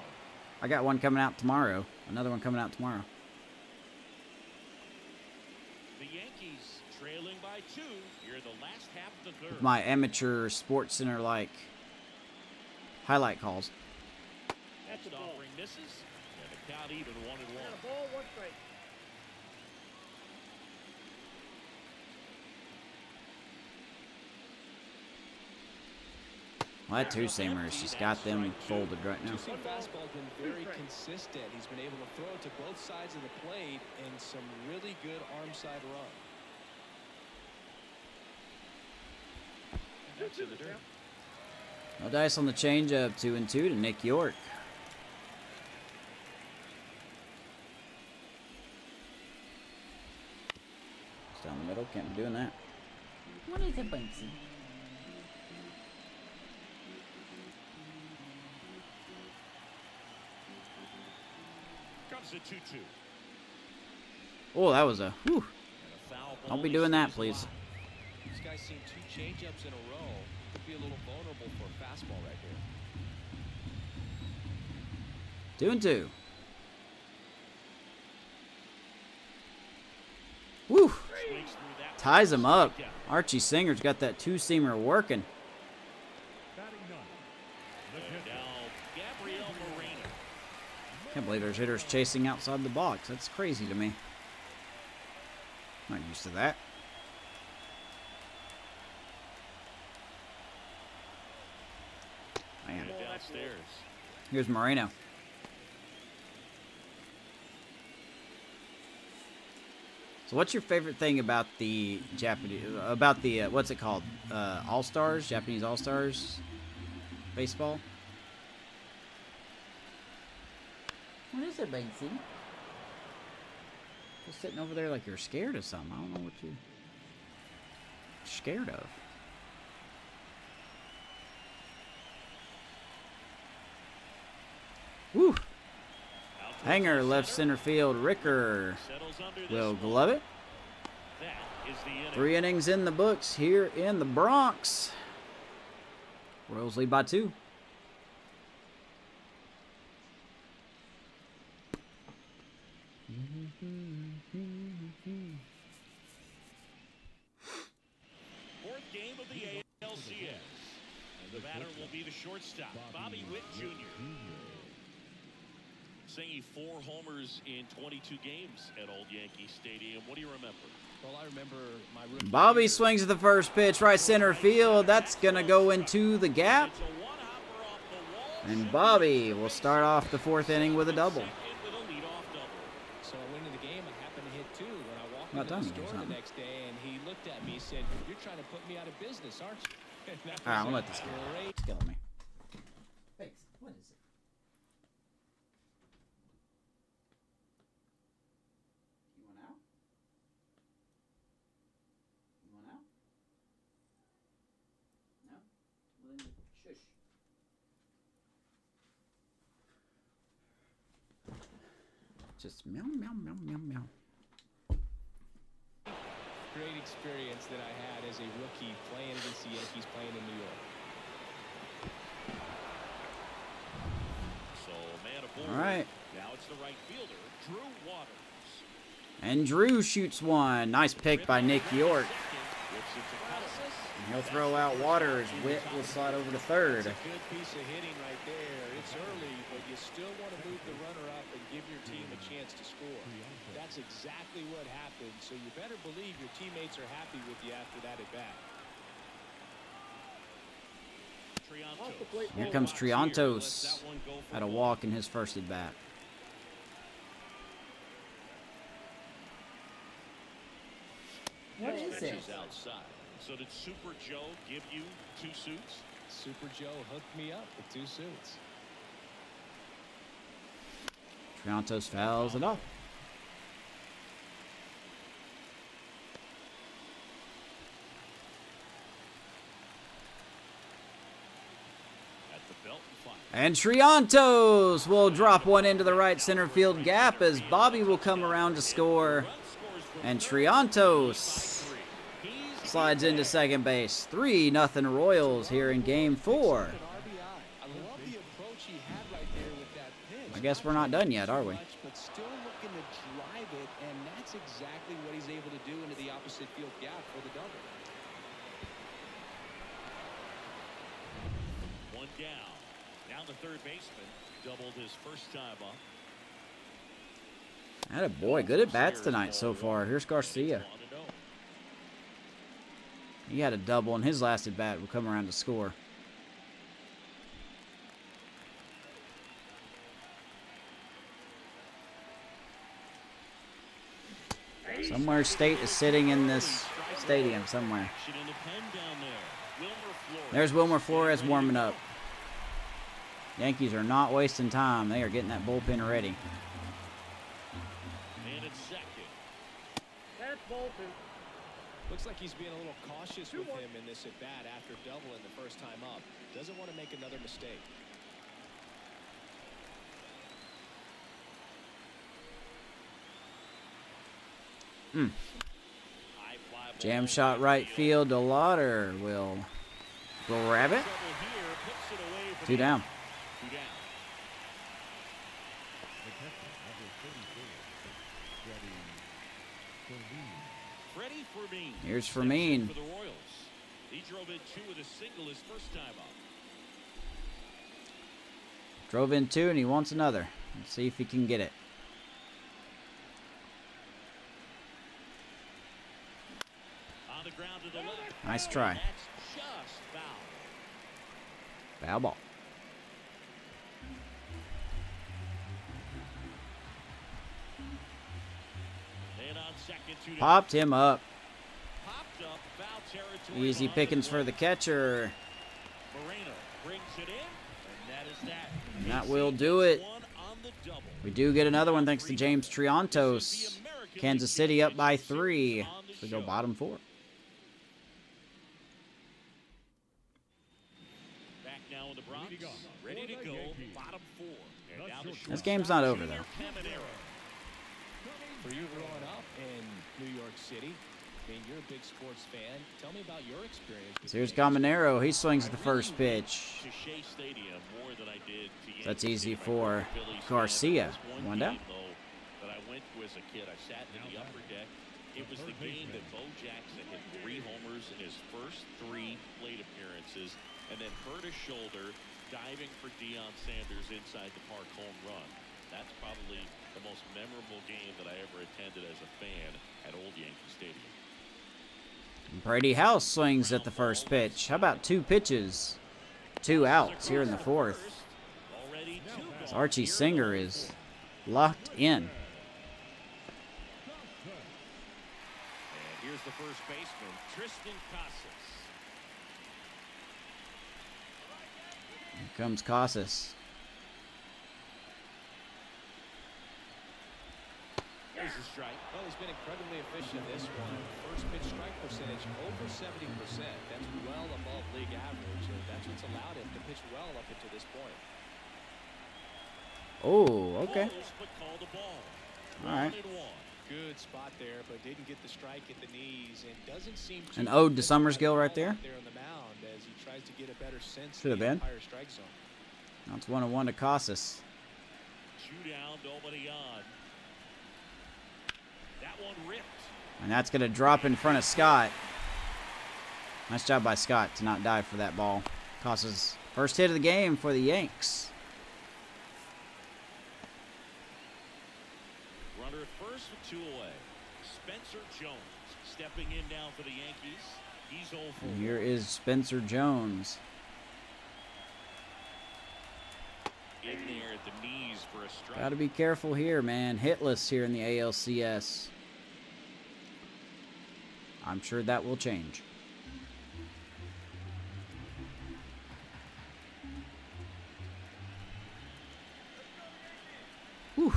I got one coming out tomorrow. Another one coming out tomorrow. The Yankees trailing by 2 here in the last half of the third. My amateur sports center like highlight calls. That's a Next ball. offering misses, and the count even 1-1. And a ball, 1 strike. Well, that two-seamer's just got them folded right now. Two-seam fastball has been very consistent. He's been able to throw it to both sides of the plate and some really good arm side run. And that's in the dirt. No dice on the changeup. 2-2 to Nick York. It's down the middle. Can't be doing that. What is it, Bunsen? Comes the 2-2. Oh, that was a whew. And a foul ball. Don't be doing that, please. This guy's seen 2 changeups in a row. Could be a little vulnerable for a fastball right here. 2-2. Woo! Swings through that. Ties him up. Archie Singer's got that two-seamer working. And now Gabriel Moreno. Can't believe there's hitters chasing outside the box. That's crazy to me. Not used to that. Man. And downstairs. Here's Moreno. So what's your favorite thing about the Japanese, what's it called? All-Stars? Japanese All-Stars baseball? What is it, Banksy? Just sitting over there like you're scared of something. I don't know what you're scared of. Woo! Hanger, left center field. Ricker will glove it. That is the inning. 3 innings in the books here in the Bronx. Royals lead by 2. Fourth game of the ALCS. And the batter will be the shortstop, Bobby Witt Jr. Singing 4 homers in 22 games at Old Yankee Stadium. What do you remember? Well, I remember my rookie Bobby year. swings at the first pitch, right center field. That's going to go into the gap. It's a one-hopper off the wall. And Bobby will start off the 4th inning with a double. Second with a leadoff double. So I went into the game. I happened to hit 2 when I walked About into time the to do store the something. next day, and he looked at me and said, "You're trying to put me out of business, aren't you?" And that All right, I'm was going to let this a go. great It's killing me. Thanks. What is it? You want out? You want out? No? Well, then shush. Just meow, meow, meow, meow, meow. great experience that I had as a rookie playing against the Yankees, playing in New York. So man aboard. All right. Now it's the right fielder, Drew Waters. And Drew shoots one. Nice pick by Nick York. Whips it to Casas. And he'll throw out Waters. Witt will slide over to third. It's a good piece of hitting right there. It's early, but you still want to move the runner up and give your team a chance to score. That's exactly what happened, so you better believe your teammates are happy with you after that at-bat. Triantos. Here comes Triantos. Had a walk in his first at-bat. What is it? Outside. So did Super Joe give you 2 suits? Super Joe hooked me up with 2 suits. Triantos fouls it off. At the belt and fire. And Triantos will drop one into the right center field gap as Bobby will come around to score. And Triantos slides into second base. 3-0 Royals here in Game 4. I love the approach he had right there with that pitch. I guess we're not done yet, are we? But still looking to drive it, and that's exactly what he's able to do into the opposite field gap for the double. One down. Now the third baseman doubled his first time up. Atta boy, good at bats tonight so far. Here's Garcia. He had a double in his last at bat. Will come around to score. Somewhere State is sitting in this stadium somewhere. There's Wilmer Flores warming up. Yankees are not wasting time. They are getting that bullpen ready. And it's second. That's ball two. Looks like he's being a little cautious with him in this at-bat after doubling the first time up. Doesn't want to make another mistake. Jam shot right field. DeLauder will grab it. 2 down. Here's Fermin. For the Royals. He drove in 2 with a single his first time up. Drove in 2 and he wants another. Let's see if he can get it. On the ground to the left. Nice try. That's just foul. Foul ball. And on second, 2 down. Popped him up. Popped up, foul territory Easy behind pickings the for the catcher. Moreno brings it in, and that is that. And that will do it. One on the double. We do get another one thanks to James Triantos. Kansas City up by 3. We go bottom 4. Back now in the Bronx, ready to go, bottom 4. And now the This game's not over though. For you growing up in New York City, I mean, you're a big sports fan. Tell me about your experience. So here's Caminero. He swings at the first pitch. To Shea Stadium more than I did to That's Yankee easy Stadium. for Phillies fan. Garcia. There was One down. game, though, that I went to as a kid. I sat in the upper deck. It was the game that Bo Jackson hit 3 homers in his first 3 plate appearances, and then hurt his shoulder diving for Deion Sanders inside the park home run. That's probably the most memorable game that I ever attended as a fan at Old Yankee Stadium. Brady House swings at the first pitch. How about 2 pitches? 2 outs here in the 4th. Already 2 gone. So Archie Singer is locked in. And here's the first baseman, Tristan Casas. Here comes Casas. There's a strike. Well, he's been incredibly efficient this one. First pitch strike percentage over 70%. That's well above league average, and that's what's allowed him to pitch well up until this point. Oh, okay. Close, but called a ball. All right. 1-1. Good spot there, but didn't get the strike at the knees, and doesn't seem to An ode to Summersgill right there. there on the mound as he tries to get a better sense Should have of the been. Empire strike zone. That's 1-1 to Casas. 2 down, nobody on. That one ripped. And that's going to drop in front of Scott. Nice job by Scott to not dive for that ball. Casas' first hit of the game for the Yanks. Runner at first with 2 away. Spencer Jones stepping in now for the Yankees. He's 0 for And here is Spencer Jones. in there at the knees for a strike. Got to be careful here, man. Hitless here in the ALCS. I'm sure that will change. Whew.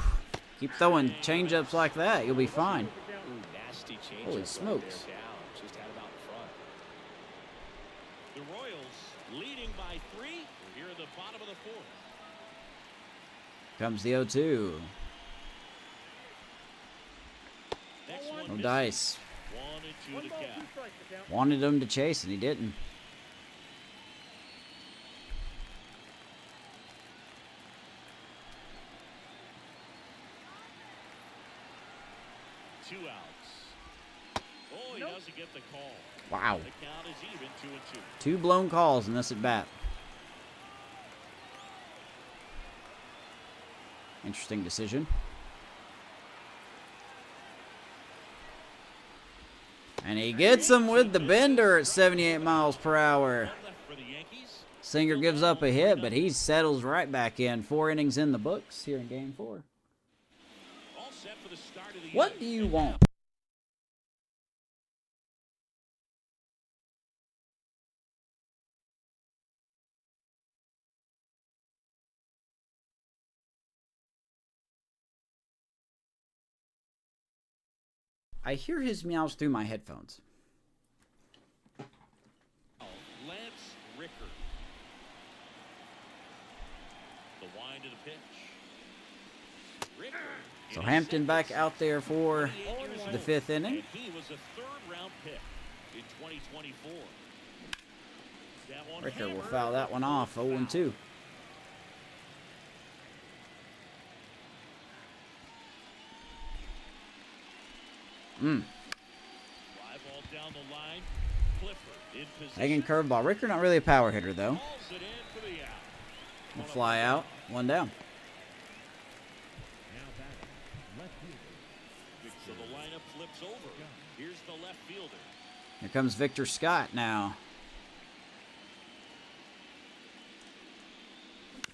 Keep throwing change-ups like that. You'll be fine. Ooh, nasty change. Holy smokes. Down. Just had him out in front. The Royals leading by 3. We're here at the bottom of the 4th. Comes the 0-2. Next one No misses. dice. 1-2 One to ball, count. 2 strikes to count. Wanted him to chase, and he didn't. Two outs. Oh, he doesn't get the call. Wow. The count is even, 2-2. 2 blown calls in this at-bat. Interesting decision. And he gets him with the bender at 78 miles per hour. One left for the Yankees. Singer gives up a hit, but he settles right back in. 4 innings in the books here in Game 4. All set for the start of the What inning. do you want? I hear his meows through my headphones. Lance Ricker. The wind of the pitch. Ricker. So Hampton back out there for 28 years the old, 5th inning. and he was a third-round pick in 2024. That one Ricker will hammered. foul that one off. 0-2. Fly ball down the line. Clifford in position. Hanging curveball. Ricker not really a power hitter though. Hauls it in for the out. Will fly out. 1 down. So the lineup flips over. Here's the left fielder. Here comes Victor Scott now.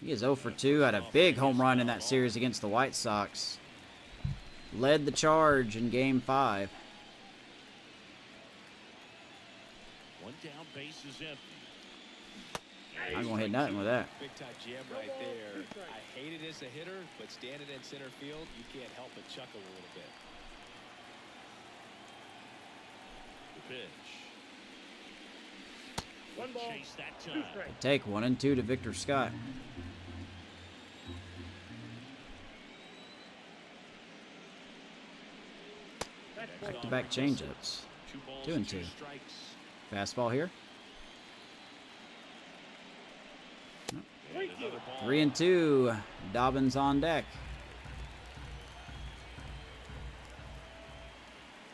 He is 0 for 2. Had a big home run in that series against the White Sox. Led the charge in Game 5. One down, base is empty. I'm going to hit nothing with that. Big time jam right there. I hate it as a hitter, but standing in center field, you can't help but chuckle a little bit. The pitch. One ball, Chase that 2 time. strikes. Take 1 and 2 to Victor Scott. Back-to-back changeups. 2 balls, 2 and 2. strikes. Fastball here. And another ball. 3 and 2. Dobbins on deck.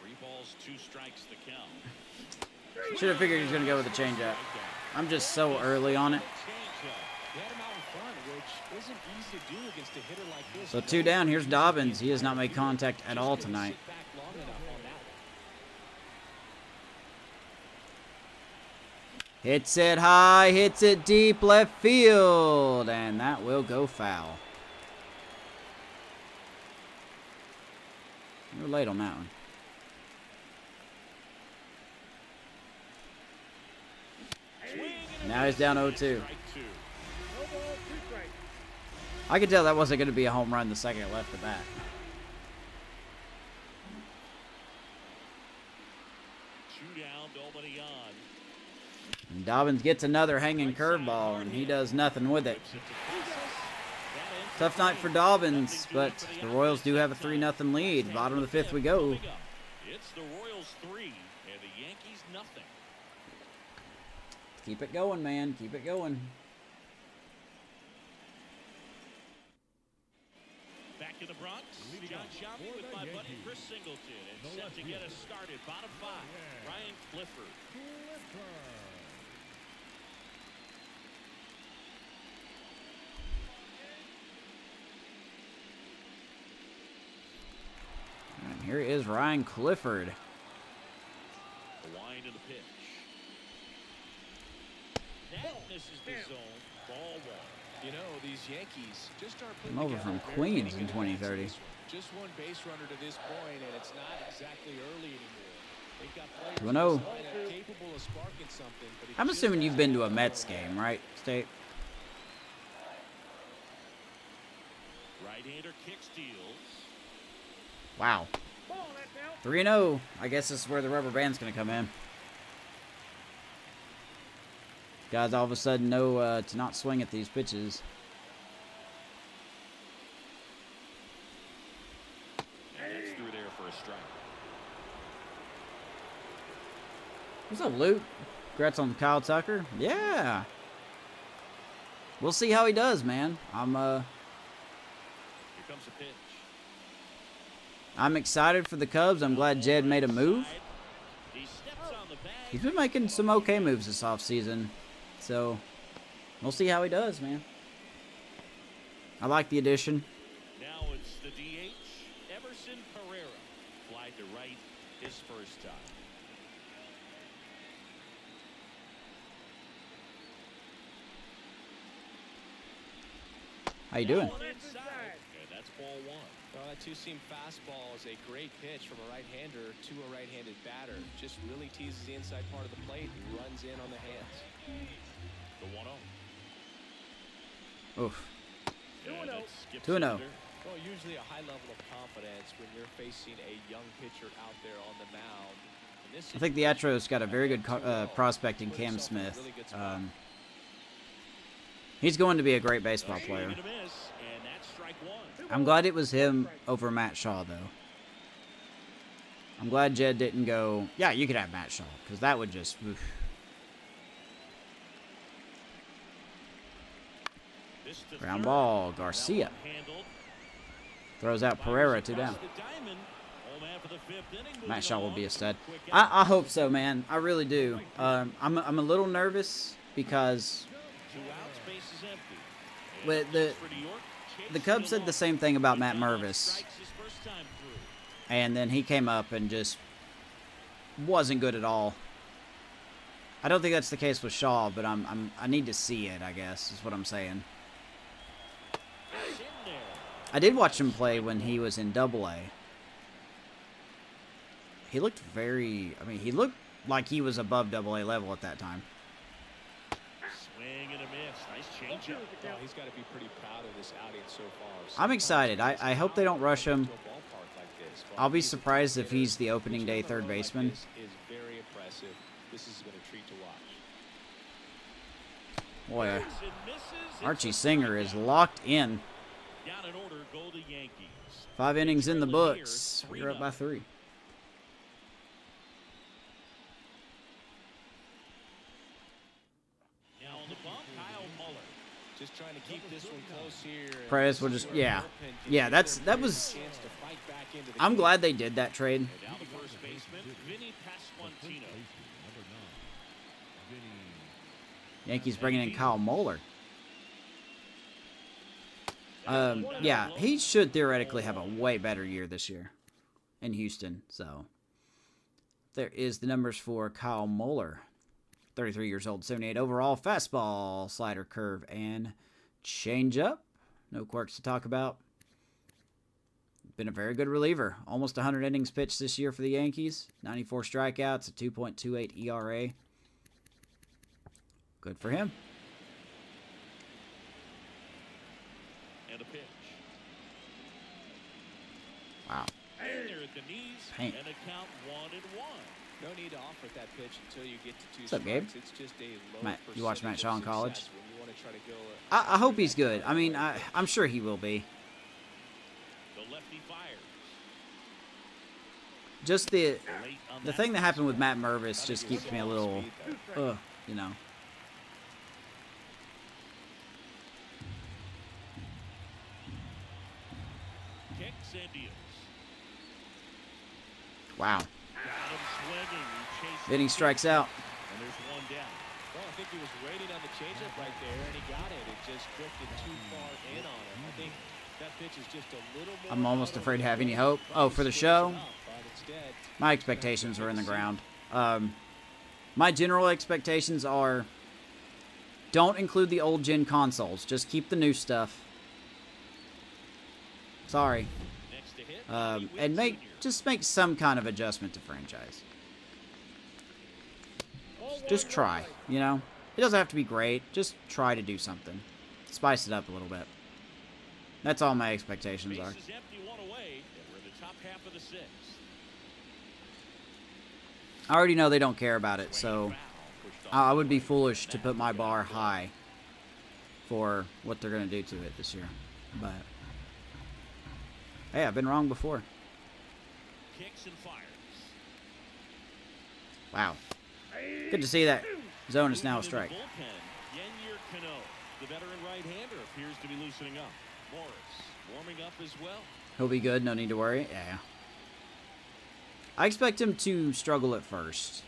3 balls, 2 strikes the count. Should have figured he was going to go with the changeup. I'm just so early on it. Changeup. They had him out in front, which isn't easy to do against a hitter like this. So 2 down. Here's Dobbins. He has not made contact at all tonight. Sit back long enough on that one. Hits it high, hits it deep left field, and that will go foul. You were late on that one. Now he's down 0-2. Strike 2. No ball, 2 strikes. I could tell that wasn't going to be a home run the second it left the bat. 2 down, nobody on. And Dobbins gets another hanging curveball, and he does nothing with it. Tough night for Dobbins, but the Royals do have a 3-0 lead. Bottom of the 5th we go. It's the Royals 3 and the Yankees nothing. Keep it going, man. Keep it going. Back in the Bronx, John Shelby with my buddy Chris Singleton, and set to get us started. Bottom 5, Ryan Clifford. And here is Ryan Clifford. The wind of the pitch. That misses the zone. Ball 1. You know, these Yankees just aren't putting I'm over together from very Queens many in good bats 2030. this one. Just one base runner to this point, and it's not exactly early anymore. They've got players 2-0. in this lineup capable of sparking something. But it I'm just assuming you've hasn't been to a been Mets right. game, right, State? Right-hander kick steals. Wow. Ball, that's out. 3-0. I guess this is where the rubber band's going to come in. Guys all of a sudden know to not swing at these pitches. And that's through there for a strike. What's up, Luke? Congrats on Kyle Tucker. Yeah. We'll see how he does, man. Here comes a pitch. I'm excited for the Cubs. I'm glad Jed made a move. He steps on the bag. He's been making some okay moves this offseason. So, we'll see how he does, man. I like the addition. Now it's the DH, Everson Pereira. Fly to right his first time. How you doing? Ball, that's inside. And that's ball 1. Well, that two-seam fastball is a great pitch from a right-hander to a right-handed batter. Just really teases the inside part of the plate and runs in on the hands. The 1-0. Oof. And 2-0. that skips 2-0. under. Well, usually a high level of confidence when you're facing a young pitcher out there on the mound. I think the Astros got a very good prospect in Cam Smith. He's going to be a great baseball player. I'm glad it was him over Matt Shaw, though. I'm glad Jed didn't go, yeah, you could have Matt Shaw, because that would just... Oof. Ground ball, Garcia. Throws out Pereira, 2 down. Matt Shaw will be a stud. I hope so, man. I really do. I'm a little nervous because the Cubs said the same thing about Matt Mervis, and then he came up and just wasn't good at all. I don't think that's the case with Shaw, but I need to see it, I guess, is what I'm saying. I did watch him play when he was in Double-A. He looked very... I mean, he looked like he was above Double-A level at that time. Swing and a miss. Nice changeup. Well, he's got to be pretty proud of this outing so far. I'm excited. I hope they don't rush him. I'll be surprised if he's the opening day third baseman. Is very impressive. This is going to treat to watch. Boy, Archie Singer is locked in. Down in order, go the Yankees. 5 innings in the books. We're up by 3. Now on the bump, Kyle Muller. Just trying to keep this one close here. Perez will just, yeah. That was, I'm glad they did that trade. Now the first baseman, Vinny Pasquantino. Yankees bringing in Kyle Muller. Yeah, he should theoretically have a way better year this year in Houston. So, there is the numbers for Kyle Muller. 33 years old, 78 overall, fastball, slider, curve, and changeup. No quirks to talk about. Been a very good reliever. Almost 100 innings pitched this year for the Yankees. 94 strikeouts, a 2.28 ERA. Good for him. And a pitch. Wow. And they're at the knees. Paint. And a count 1-1. No need to offer that pitch until you get to 2 What's up, Gabe? It's just a low Matt, you watch Matt Shaw in college? success when you want to try to go, I hope he's good. I mean, I'm sure he will be. The lefty fires. Just the Late on that thing that happened with Matt Mervis just keeps me a little, you know. kicks and deals. Wow. Got him swinging. He chased Then he strikes out. And there's 1 down. well, I think he was waiting on the changeup right there, and he got it. It just drifted too far in on him. I think that pitch is just a little more... I'm almost afraid to have any hope. Oh, for the show? But instead, My expectations are in the ground. My general expectations are don't include the old gen consoles. Just keep the new stuff. Sorry. Next to hit, And just make some kind of adjustment to franchise. Just try, you know? It doesn't have to be great. Just try to do something. Spice it up a little bit. That's all my expectations are. Bases empty, 1 away, and we're in the top half of the 6th. I already know they don't care about it, so I would be foolish to put my bar high for what they're going to do to it this year. But, hey, I've been wrong before. Kicks and fires. Wow. Good to see that zone is now a strike. The veteran right-hander appears to be loosening up. Morris warming up as well. He'll be good, no need to worry. Yeah. I expect him to struggle at first.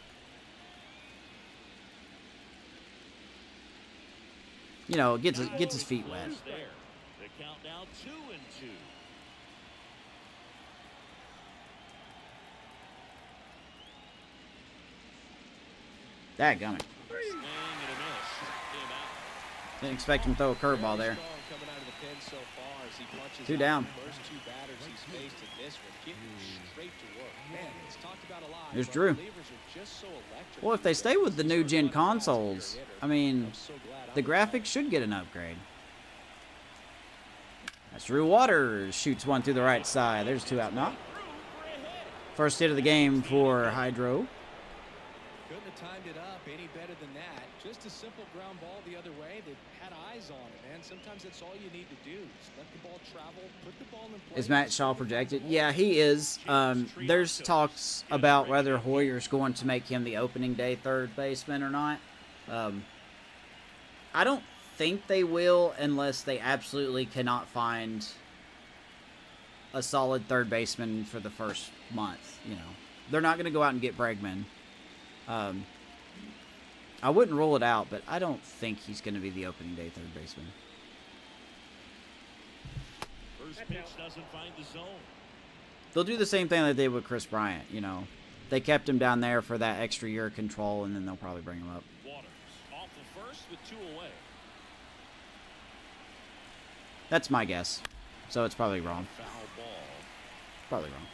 You know, gets his feet wet. There. The count now 2-2. Dadgummit. Swing and a miss. Came out. Didn't expect him to throw a curveball there. coming out of the pen so far as he punches 2 out down. the first 2 batters he's faced in this one. Getting straight to work. Man, it's talked about a lot. There's but Drew. relievers are just so electric. Well, if they stay with the new gen consoles, I mean, I'm so glad the I'm graphics should get an upgrade. That's Drew Waters. Shoots one through the right side. There's 2 out now. First hit of the game for Hydro. Couldn't have timed it up any better than that. Just a simple ground ball the other way that had eyes on it, man. Sometimes that's all you need to do. Just let the ball travel, put the ball in play. Is Matt Shaw projected? Yeah, he is. There's talks about whether Hoyer's going to make him the opening day third baseman or not. I don't think they will unless they absolutely cannot find a solid third baseman for the first month. You know, they're not going to go out and get Bregman. I wouldn't rule it out, but I don't think he's going to be the opening day third baseman. First pitch doesn't find the zone. They'll do the same thing they did with Chris Bryant. You know, they kept him down there for that extra year of control, and then they'll probably bring him up. Waters off the first with 2 away. That's my guess. So it's probably wrong. Foul ball. Probably wrong.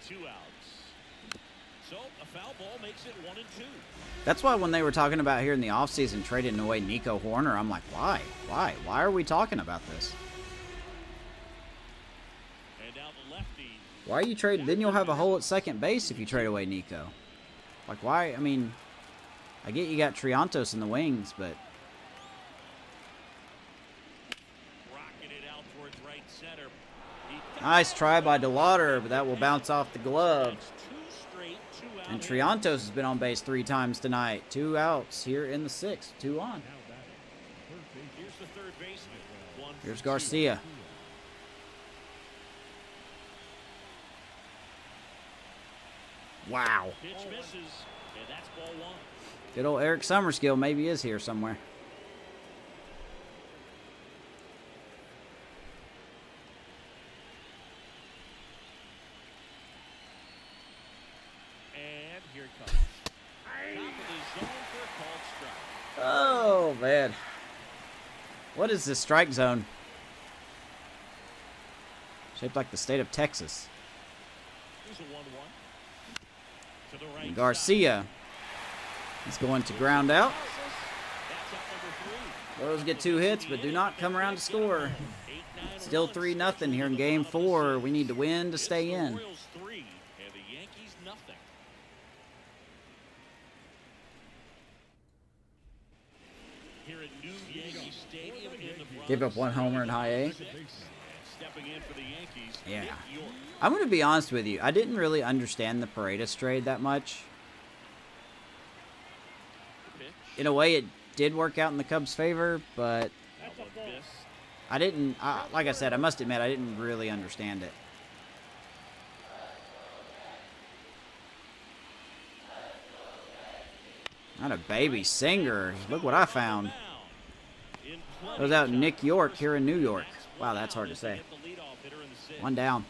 Two outs. So a foul ball makes it 1-2. That's why when they were talking about here in the offseason trading away Nico Horner, I'm like, why? Why? Why are we talking about this? And now the lefty. Why are you trading? Then you'll have a hole at second base if you trade away Nico. Like, why? I mean, I get you got Triantos in the wings, but Rocking it out towards right center. He nice try by DeLauder, but that will bounce off the glove. That's 2 straight, 2 out. And Triantos has been on base 3 times tonight. 2 outs here in the 6th. 2 on. Here's the third baseman. 1 for Here's 2. Garcia. Wow. Pitch misses, and that's ball 1. Good old Eric Summerskill maybe is here somewhere. And here it comes. Top of the zone for a called strike. Oh, man. What is this strike zone? Shaped like the state of Texas. Here's a 1-1. To the right And Garcia is going to ground out. side. That's out number 3. Those get 2 hits, but do not come around to score. Still 3-0 here in Game 4. We need to win to stay in. Royals 3 and the Yankees nothing. Here at New Yankee Stadium in the Bronx. Give up 1 homer in high A. Stepping in for the Yankees. Yeah. Nick York. I'm going to be honest with you. I didn't really understand the Paredes trade that much. Pitch. In a way, it did work out in the Cubs' favor, but That one missed. I didn't, like I said, I must admit, I didn't really understand it. Not a baby singer. Look what I found. In That was out Nick York here in New York. Wow, that's hard to say. the leadoff hitter in the 6th. 1 down.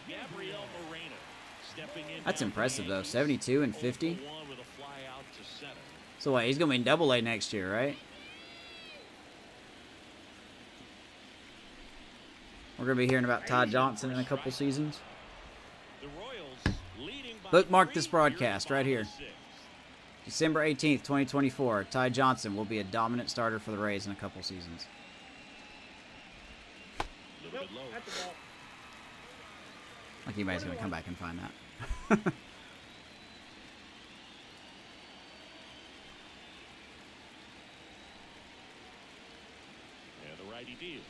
Gabriel Moreno stepping in. That's now for the impressive, though. Yankees. 72 and 50. 0-1 with a fly out to center. So wait, he's going to be in Double-A next year, right? We're going to be hearing about Todd Johnson in a couple seasons. The Royals leading by Bookmark 3 this broadcast here in right here. the 6th. December 18th, 2024. Ty Johnson will be a dominant starter for the Rays in a couple seasons. Little bit low. That's the ball. Like anybody's going to come back and find that. And the righty deals.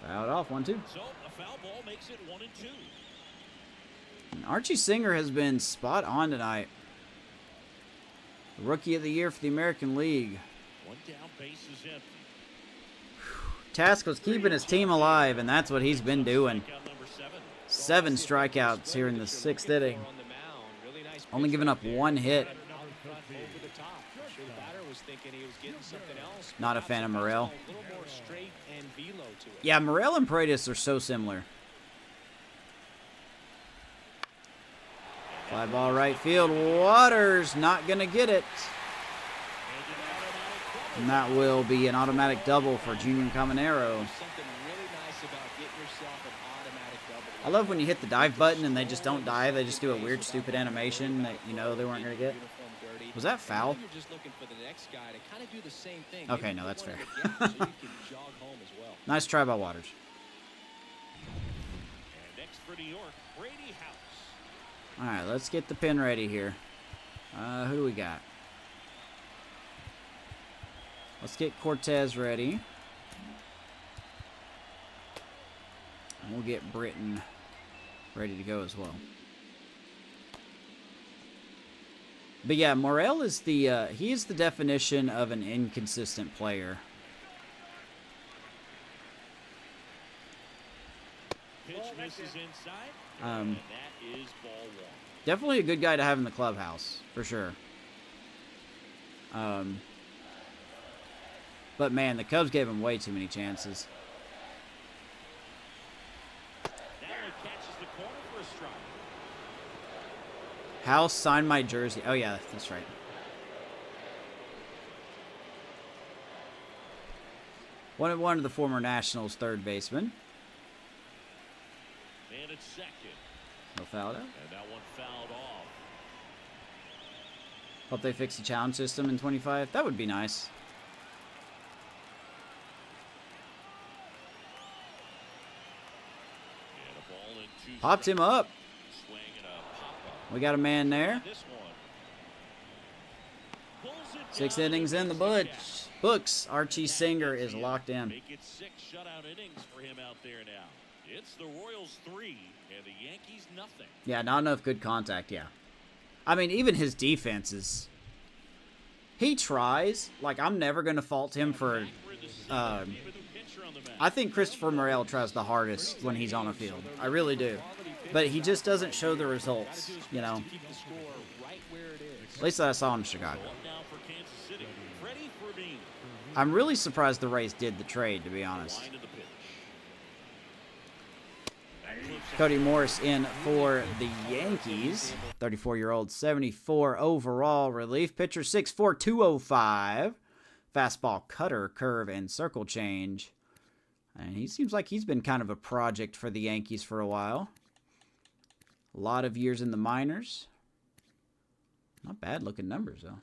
Fouled off, 1-2. So a foul ball makes it 1-2. And Archie Singer has been spot on tonight. Rookie of the Year for the American League. 1 down, base is empty. Task was keeping his team alive, and that's what he's been doing. Strikeout number 7 7. strikeouts here in the 6th inning. Only giving up 1 hit. Not a fan of Morel. Yeah, Morel and Paredes are so similar. Fly ball right field. Waters not going to get it. And that will be an automatic double for Junior Caminero. Something really nice about getting yourself an automatic double I love when you hit the dive button and they just don't dive. They just do a weird, stupid animation that you know they weren't going to get. Was that foul? You're just looking for the next guy to kind of do the same thing. Okay, Maybe no, put that's one fair. in the gap so you can jog home as well. Nice try by Waters. And next for New York, Brady House. All right, let's get the pin ready here. Who do we got? Let's get Cortez ready. And we'll get Britton ready to go as well. But yeah, Morel is the he is the definition of an inconsistent player. Pitch misses inside. And that is ball one. Definitely a good guy to have in the clubhouse, for sure. But man, the Cubs gave him way too many chances. That one catches the corner for a strike. House signed my jersey. Oh yeah, that's right. One of the former Nationals third baseman. And it's second. No foul out. And that one fouled off. Hope they fix the challenge system in 25. That would be nice. And a ball in two Popped him up. Swing and a pop-up. We got a man there. This one. Pulls it 6 down innings in the and books. Archie Singer is locked in. Make it 6 shutout innings for him out there now. It's the Royals 3 and the Yankees nothing. Yeah, not enough good contact, yeah. I mean, even his defense is... He tries. Like, I'm never going to fault him for... I think Christopher Morel tries the hardest when he's on a field. I really do. But he just doesn't show the results, you know. At least that I saw in Chicago. Now for Kansas City. Freddie Fermin. I'm really surprised the Rays did the trade, to be honest. Line of the pitch. Cody Morris in for the Yankees. 34-year-old, 74 overall relief pitcher, 6'4", 205. Fastball, cutter, curve, and circle change. And he seems like he's been kind of a project for the Yankees for a while. A lot of years in the minors. Not bad looking numbers, though.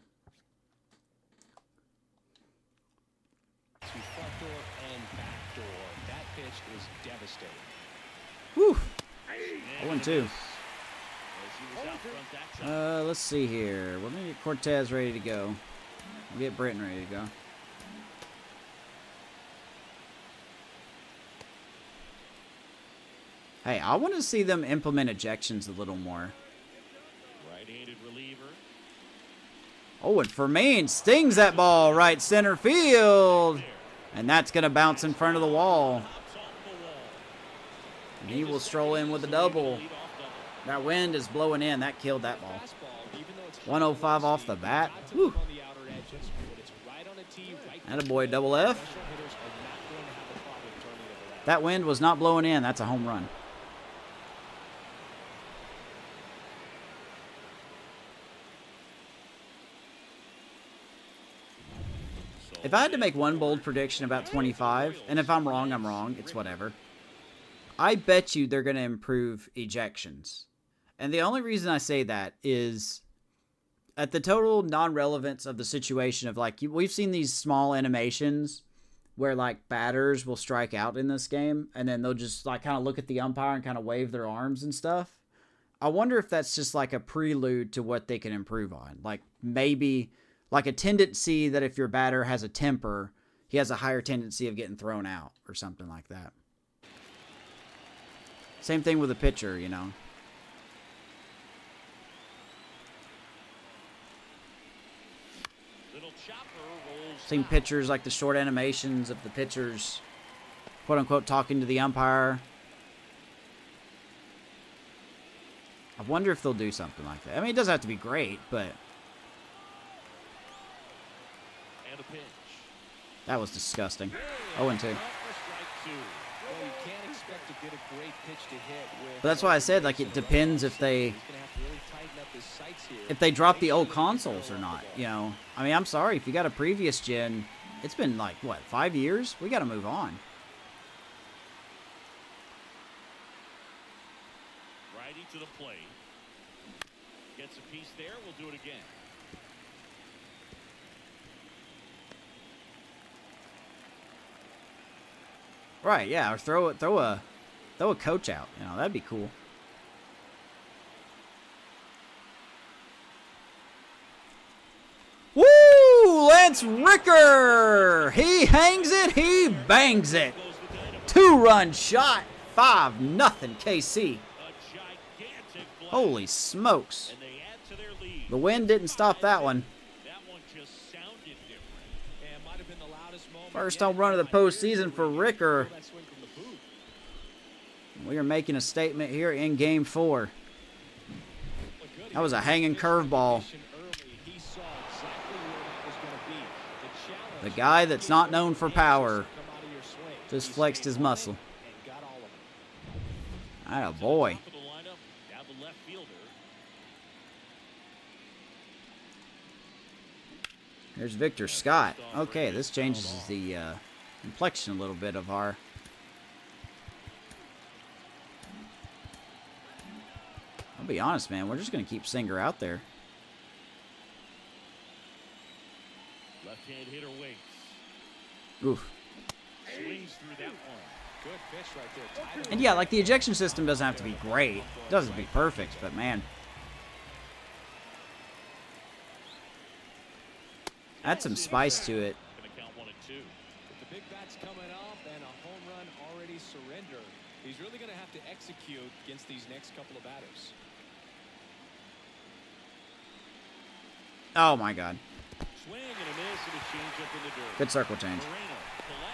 To front door and back door. That pitch is devastating. Whew. 0-2. As he was out front that time. Let's see here. We're going to get Cortez ready to go. We'll get Britton ready to go. Hey, I want to see them implement ejections a little more. Right-handed reliever. Oh, and Fermin stings that ball right center field. And that's going to bounce in front of the wall. Pops off the wall. And he will stroll in with a double. That wind is blowing in. That killed that ball. 105 off the bat. Whew. Attaboy, double F. That wind was not blowing in. That's a home run. If I had to make one bold prediction about 25, and if I'm wrong, I'm wrong. It's whatever. I bet you they're going to improve ejections. And the only reason I say that is at the total non-relevance of the situation of, like, we've seen these small animations where, like, batters will strike out in this game, and then they'll just, like, kind of look at the umpire and kind of wave their arms and stuff. I wonder if that's just, like, a prelude to what they can improve on. Like, maybe, like, a tendency that if your batter has a temper, he has a higher tendency of getting thrown out or something like that. Same thing with a pitcher, you know. Little chopper rolls. Seen pitchers, like the short animations of the pitchers, quote unquote, talking to the umpire. I wonder if they'll do something like that. I mean, it doesn't have to be great, but And a pitch. that was disgusting. 0-2. Well, you can't expect to get a great pitch to hit with. But that's why I said, like, it depends if they drop the old consoles or not, you know. I mean, I'm sorry, if you got a previous gen, it's been like, what, 5 years? We got to move on. ready to the plate. Gets a piece there. We'll do it again. Right, yeah, or throw a coach out. You know, that'd be cool. Woo! Lance Ricker! He hangs it, he bangs it. 2-run shot. 5-0 KC. Holy smokes. The wind didn't stop that one. First home run of the postseason for Ricker. We are making a statement here in Game 4. That was a hanging curveball. The guy that's not known for power just flexed his muscle. Atta boy. Here's Victor Scott. Okay, this changes the complexion a little bit of our... I'll be honest, man. We're just going to keep Singer out there. Left-hand hitter waits. Oof. Swings through that one. Good pitch right there. And yeah, like the ejection system doesn't have to be great. It doesn't have to be perfect, but man. Add some spice to it. Gonna count 1 and 2. With the big bats coming up and a home run already surrendered, he's really going to have to execute against these next couple of batters. Oh my God. Swing and a miss and a change up in the dirt. Good circle change.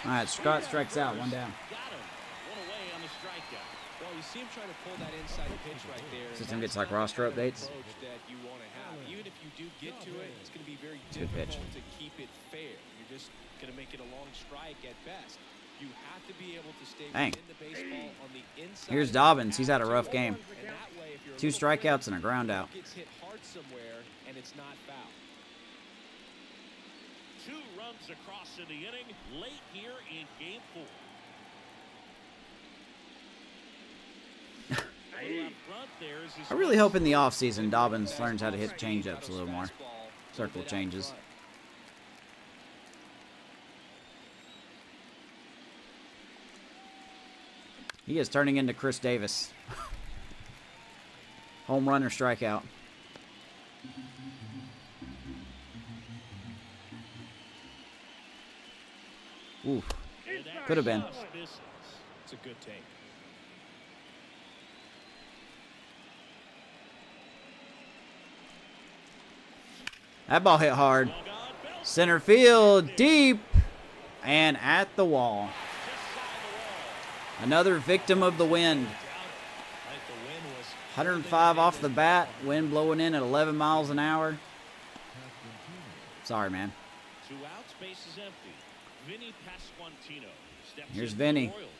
All right, Scott strikes out. 1 down. Got him. 1 away on the strikeout. Well, you see him trying to pull that inside pitch right there. System gets like roster updates. That you want to have. Even if you do get to it, it's going to be very Good pitch. difficult to keep it fair. You're just going to make it a long strike at best. You have to be able to stay Dang. within the baseball on the inside. Here's Dobbins. He's had a rough game. And that way, if you're 2 a little strikeouts and a ground out. gets hit hard somewhere and it's not foul. 2 runs across in the inning late here in Game 4. Up front there is his I really hope in the offseason Dobbins learns how to hit changeups a little more. Circle changes. He is turning into Chris Davis. Home run or strikeout. Oof. Could have been. It's a good take. That ball hit hard. Center field, deep, and at the wall. Another victim of the wind. 105 off the bat, wind blowing in at 11 miles an hour. Sorry, man. 2 outs, base is empty. Vinny Pasquantino steps Here's in Vinny. for the Royals.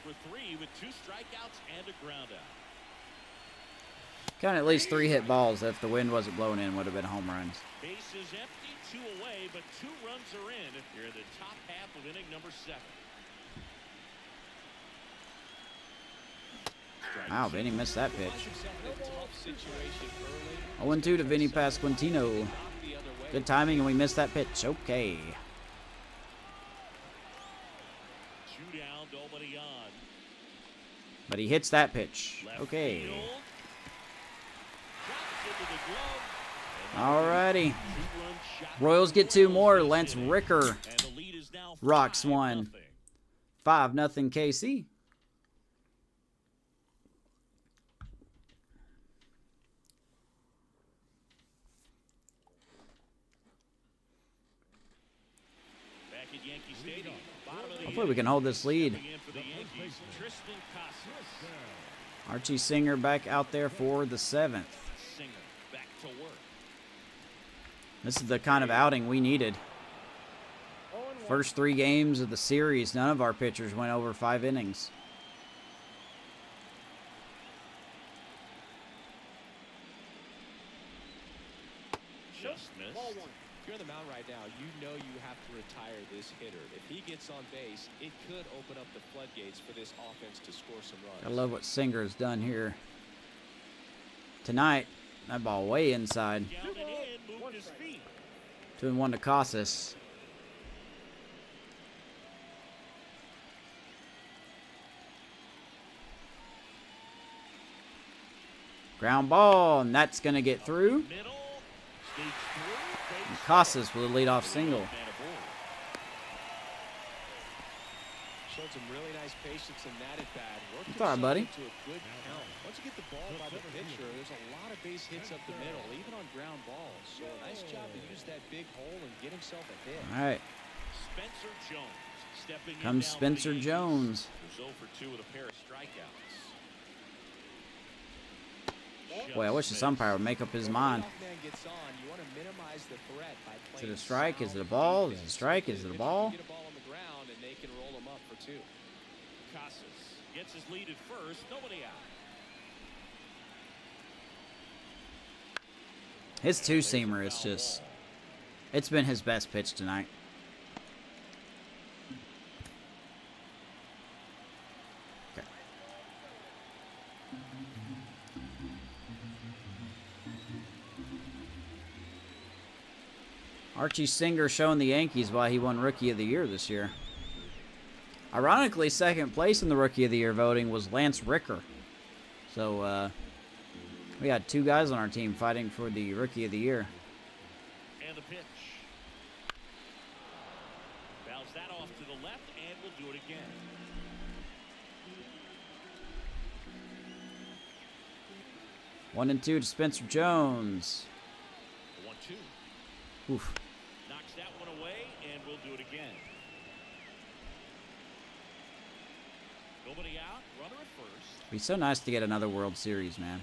0 for 3 with 2 strikeouts and a ground out. Kind of at least 3 hit balls if the wind wasn't blowing in would have been home runs. Base is empty, 2 away, but 2 runs are in here in the top half of inning number 7. Wow, Vinny missed that pitch. Finds himself in a tough situation early. 0-2 to Vinny Pasquantino. Not the other way. Good timing, and we missed that pitch. Okay. 2 down, nobody on. But he hits that pitch. Left Okay. field. Drops into the glove. Alrighty. 2-run shot. Royals get 2 more. Lance Ricker And the lead is now rocks 5-0. 1. 5-0 KC. Back at Yankee Stadium. Bottom of the Hopefully we can hold this lead. inning. In for the Yankees, Tristan Casas. Archie Singer back out there for the 7th. Singer back to work. This is the kind of outing we needed. First 3 games of the series, none of our pitchers went over 5 innings. Just missed. If you're on the mound right now, you know you have to retire this hitter. If he gets on base, it could open up the floodgates for this offense to score some runs. I love what Singer has done here. tonight. That ball way inside. Down and in, moved his feet. 2-1 to Casas. Ground ball, and that's going to get through. Middle, sneaks through, And Casas with a leadoff single. and a ball. Showed some really nice patience in that at bat. Worked It's all right, himself buddy. into a good count. Once you get the ball by the pitcher, there's a lot of base hits up the middle, even on ground balls. So a nice job to use that big hole and get himself a hit. All right, Spencer Jones stepping in comes now for the Spencer Yankees. Jones. Who's 0 for 2 with a pair of strikeouts. Boy, I wish this umpire would make up his mind. Man gets on, you want to minimize the threat by Is playing it a strike? Is it a sound ball? Is it a defense. strike? Is it a ball? Get a ball on the ground and they can roll them up for 2. Casas gets his lead at first. Nobody out. His two-seamer is just, it's been his best pitch tonight. Okay. Archie Singer showing the Yankees why he won Rookie of the Year this year. Ironically, second place in the Rookie of the Year voting was Lance Ricker. So, we had 2 guys on our team fighting for the Rookie of the Year. And the pitch. Fouls that off to the left, and we'll do it again. One and 2 to Spencer Jones. 1-2. Oof. Knocks that one away, and we'll do it again. Nobody out. Runner at first. It'd be so nice to get another World Series, man.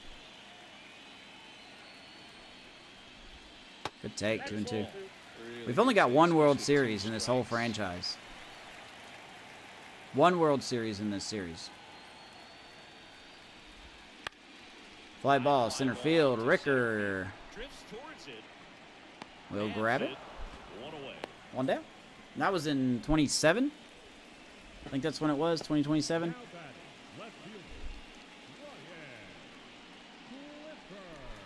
Good take, 2 and 2. We've only got 1 World Series in this whole franchise. 1 World Series in this series. Fly ball, center field, Ricker. Drifts towards it. Will and grab it. hit. 1 away. 1 down. And that was in 27. I think that's when it was, 2027. Now batting, left fielder,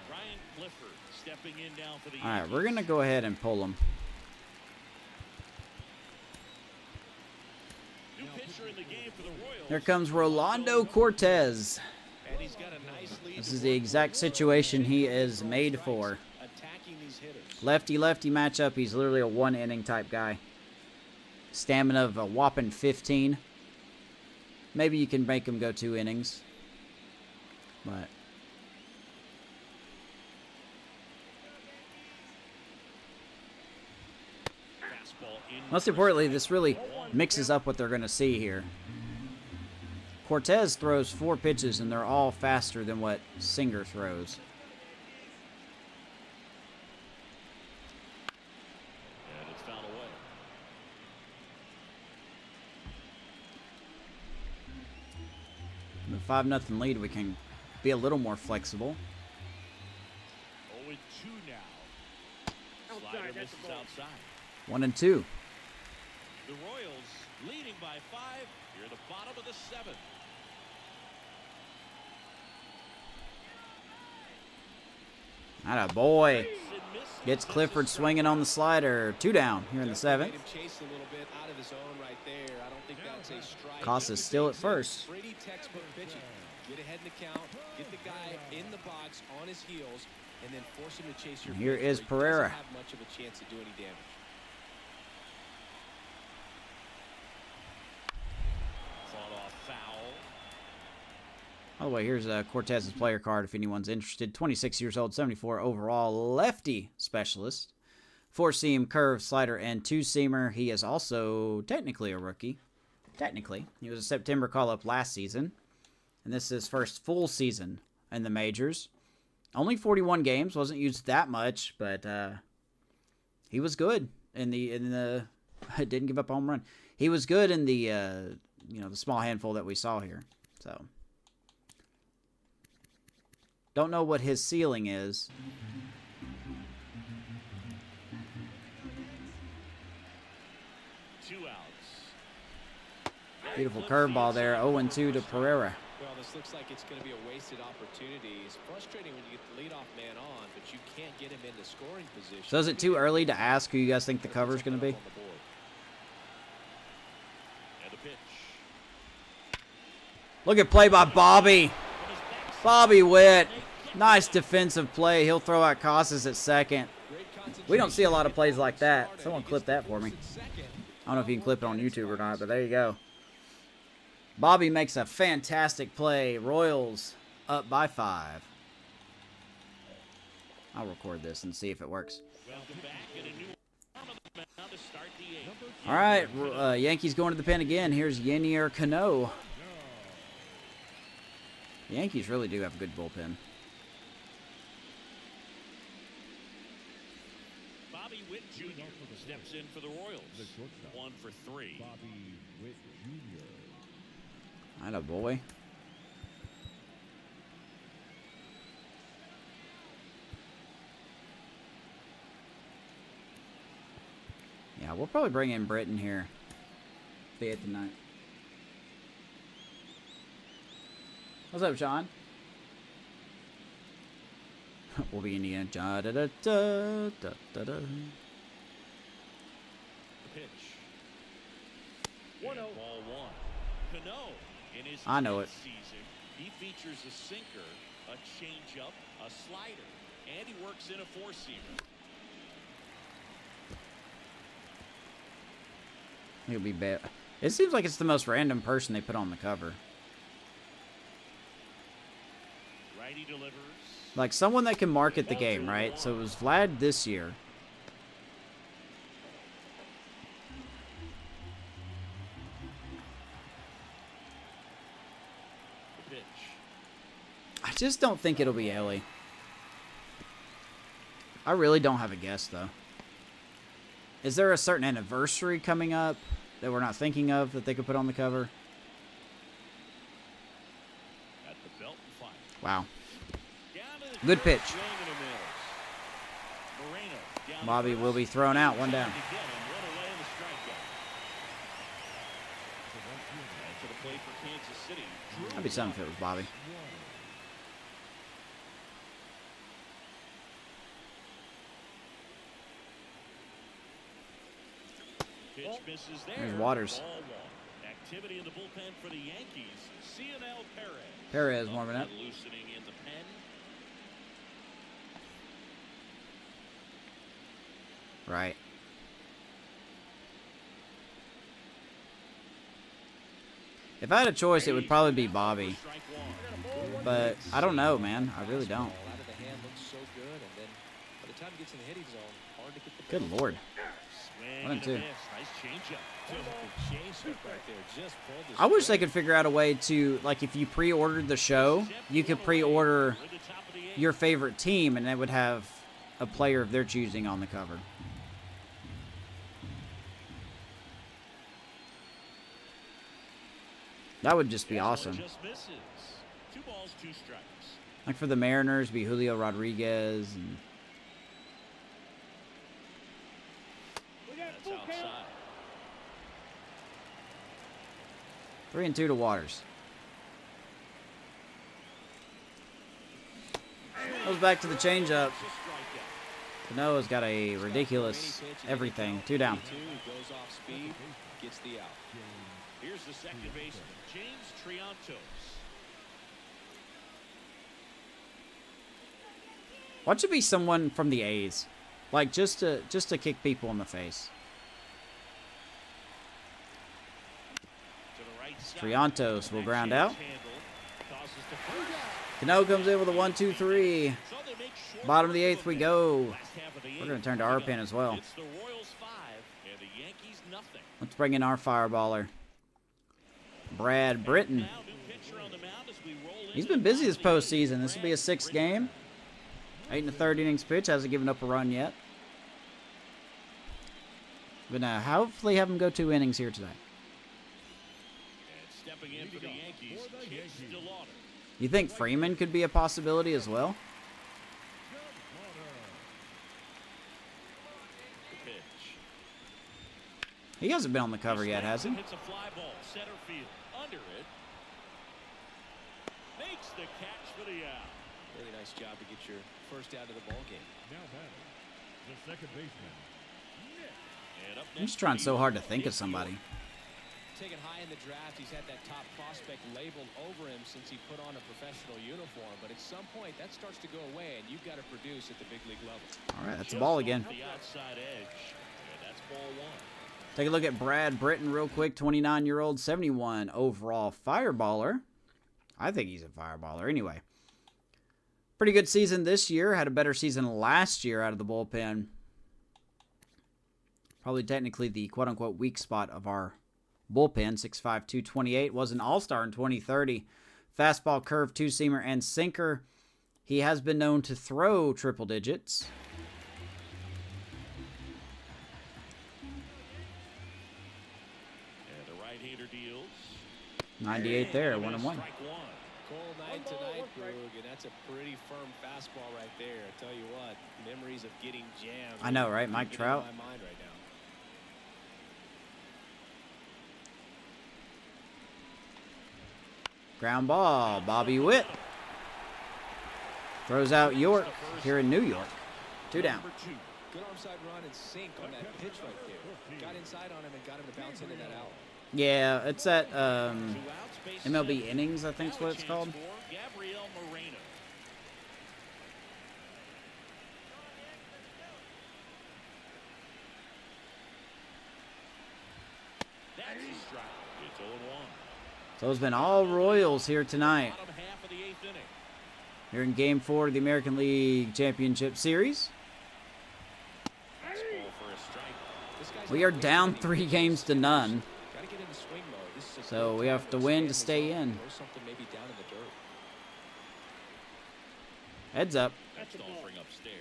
Ryan Clifford stepping in now for the All right, Yankees. we're going to go ahead and pull him. New pitcher in the game for the Royals. Here comes Rolando Cortez. And he's got a nice lead. This is the exact situation he is made for. Attacking these hitters. Lefty-lefty matchup. He's literally a 1-inning type guy. Stamina of a whopping 15. Maybe you can make him go 2 innings. But Fastball in. most importantly, this really mixes up what they're going to see here. Cortez throws 4 pitches, and they're all faster than what Singer throws. And it's fouled away. With a 5-0 lead, we can be a little more flexible. 0-2 now. Outside, Slider that's misses the ball. outside. 1 and 2. The Royals leading by 5 here at the bottom of the 7th. Atta boy. Swings and misses. Gets Clifford swinging on the slider. 2 down here in the 7th. Made him chase a little bit out of his own right there. I don't think that's a strike. Casas still at first. Pretty textbook pitching. Get ahead in the count, get the guy in the box on his heels, and then force him to chase your And here pitch is where he doesn't Pereira. have much of a chance to do any damage. Fought off foul. By the way, here's Cortez's player card if anyone's interested. 26 years old, 74 overall, lefty specialist. 4-seam, curve, slider, and 2-seamer. He is also technically a rookie. Technically. He was a September call-up last season. And this is his first full season in the majors. Only 41 games, wasn't used that much, but he was good in the didn't give up a home run. He was good in the the small handful that we saw here. So don't know what his ceiling is. Two outs. Beautiful curveball there. 0-2 to Pereira. Well, this looks like it's going to be a wasted opportunity. It's frustrating when you get the leadoff man on, but you can't get him into scoring position. So is it too early to ask who you guys think the cover is going to be? And the pitch. Look at play by Bobby. Bobby Witt. Nice defensive play. He'll throw out Casas at second. We don't see a lot of plays like that. Someone clip that for me. I don't know if you can clip it on YouTube or not, but there you go. Bobby makes a fantastic play. Royals up by 5. I'll record this and see if it works. All right, Yankees going to the pen again. Here's Yennier Cano. The Yankees really do have a good bullpen. Bobby Witt Jr. steps in for the Royals. 1 for 3. Atta boy. Yeah, we'll probably bring in Britton here. The 8th and 9th. What's up, Sean? We'll be in the end. Da, da, da, da, da, da, da. The pitch. 1-0. Ball 1. Cano, in his I know 10th it. season, he features a sinker, a changeup, a slider, and he works in a four-seamer. He'll be bad. It seems like it's the most random person they put on the cover. Righty delivers. Like someone that can market the game, right? So it was Vlad this year. The pitch. I just don't think it'll be Ellie. I really don't have a guess, though. Is there a certain anniversary coming up that we're not thinking of that they could put on the cover? At the belt and fire. Wow. Down to the Good third, pitch. swing and a miss. Moreno down Bobby to will be thrown out. One down. to get him, one away in the strikeout. And to the plate for Kansas City. That'd be something if it was Bobby. Pitch misses there. There's Waters. Ball 1. Activity in the bullpen for the Yankees. CNL Perez. Perez warming up. Loosening in the pen. Right. If I had a choice, it would probably be Bobby. Strike 1. But I don't know, man. I really don't. Out of the hand looks so good, and then by the time he gets in the hitting zone, hard to get the Good lord. Swing 1 and 2. a miss. Nice changeup. changeup right there. Just pulled his I wish they could figure out a way to, like, if you pre-ordered the show, you could pre-order We're the top of the 8th. your favorite team, and it would have a player of their choosing on the cover. That would just be This one awesome. just misses. 2 balls, 2 strikes. Like for the Mariners, be Julio Rodriguez. And We got That's full count. outside. 3 and 2 to Waters. Goes back to the changeup. It's a strikeout. Canoa's got a ridiculous everything. 2 down. He goes off speed, gets the out. Here's the second baseman, James Triantos. Watch it be someone from the A's, like just to kick people in the face. To the right side. Triantos will ground out. Handle, tosses to first. Cano comes in with a 1-2-3. So they make short Bottom of the work 8th we it. go. Last half of the We're going 8th to turn to our pen as well. It's the Royals 5 and the Yankees nothing. Let's bring in our fireballer, Brad Britton. Now, new pitcher on the mound as we roll He's into been the busy this bottom of the postseason. eighth. This will be a 6th game. 8 1/3 innings pitch. Hasn't given up a run yet. But hopefully have him go 2 innings here today. And stepping in for the Yankees, Chase DeLauder. You think Freeman could be a possibility as well? The pitch. He hasn't been on the cover yet, has he? Hits a fly ball, center field, under it. Makes the catch for the out. Really nice job to get your first out of the ball game. Now batting, the second baseman. And up I'm next just trying for so New hard to York, think of it's somebody. Taken high in the draft, he's had that top prospect labeled over him since he put on a professional uniform. But at some point, that starts to go away, and you've got to produce at the big league level. All right, that's the Just ball off again. The outside edge. And that's ball one. Take a look at Brad Britton real quick. 29-year-old, 71 overall fireballer. I think he's a fireballer anyway. Pretty good season this year. Had a better season last year out of the bullpen. Probably technically the quote-unquote weak spot of our bullpen. 6'5", 228. Was an all-star in 2030. Fastball, curve, two-seamer, and sinker. He has been known to throw triple digits. And the right-hander deals. 98 there, And 1-1. strike one. Cold night tonight, Boog, and that's a pretty firm fastball right there. I tell you what, memories of getting jammed. I know, right? Mike Get Trout. in my mind right now. Ground ball, Bobby Witt. Throws out York here in New York. 2 down. Number 2. Good arm-side run and sink on that pitch right there. Got inside on him and got him to bounce into that out. Yeah, it's at 2 outs, base MLB hit. innings, I think is what it's Now a called. chance for Gabriel Moreno. That's a strike. It's 0-1. So it's been all Royals here tonight. Bottom half of the 8th inning. Here in Game 4 of the American League Championship Series. Fastball for a strike. This guy's We not are wasting down any 3 pitches. games to none. Gotta get into swing mode. This is a So good we have time to win to expand stay the zone. in. Throw something maybe down in the dirt. Heads up. That's offering upstairs.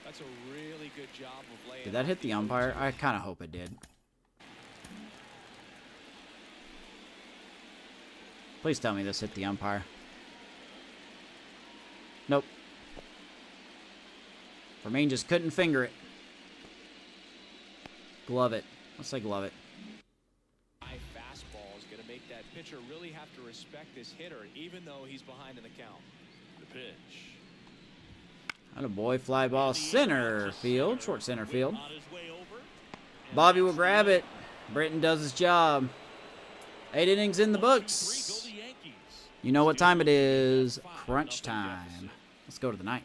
That's a really good job of laying. Did that off hit the umpire? 0-2. I kind of hope it did. Please tell me this hit the umpire. Nope. Vermain just couldn't finger it. Glove it. Let's say glove it. High fastball is going to make that pitcher really have to respect this hitter, even though he's behind in the count. The pitch. Atta boy, fly ball, center field, short center field. On his way over. And Bobby will that's grab the it. Britton does his job. 8 innings in the 1-2-3 books. go the Yankees. You know what time it is. Still got 5-0 Crunch time. deficit. Let's go to the 9th.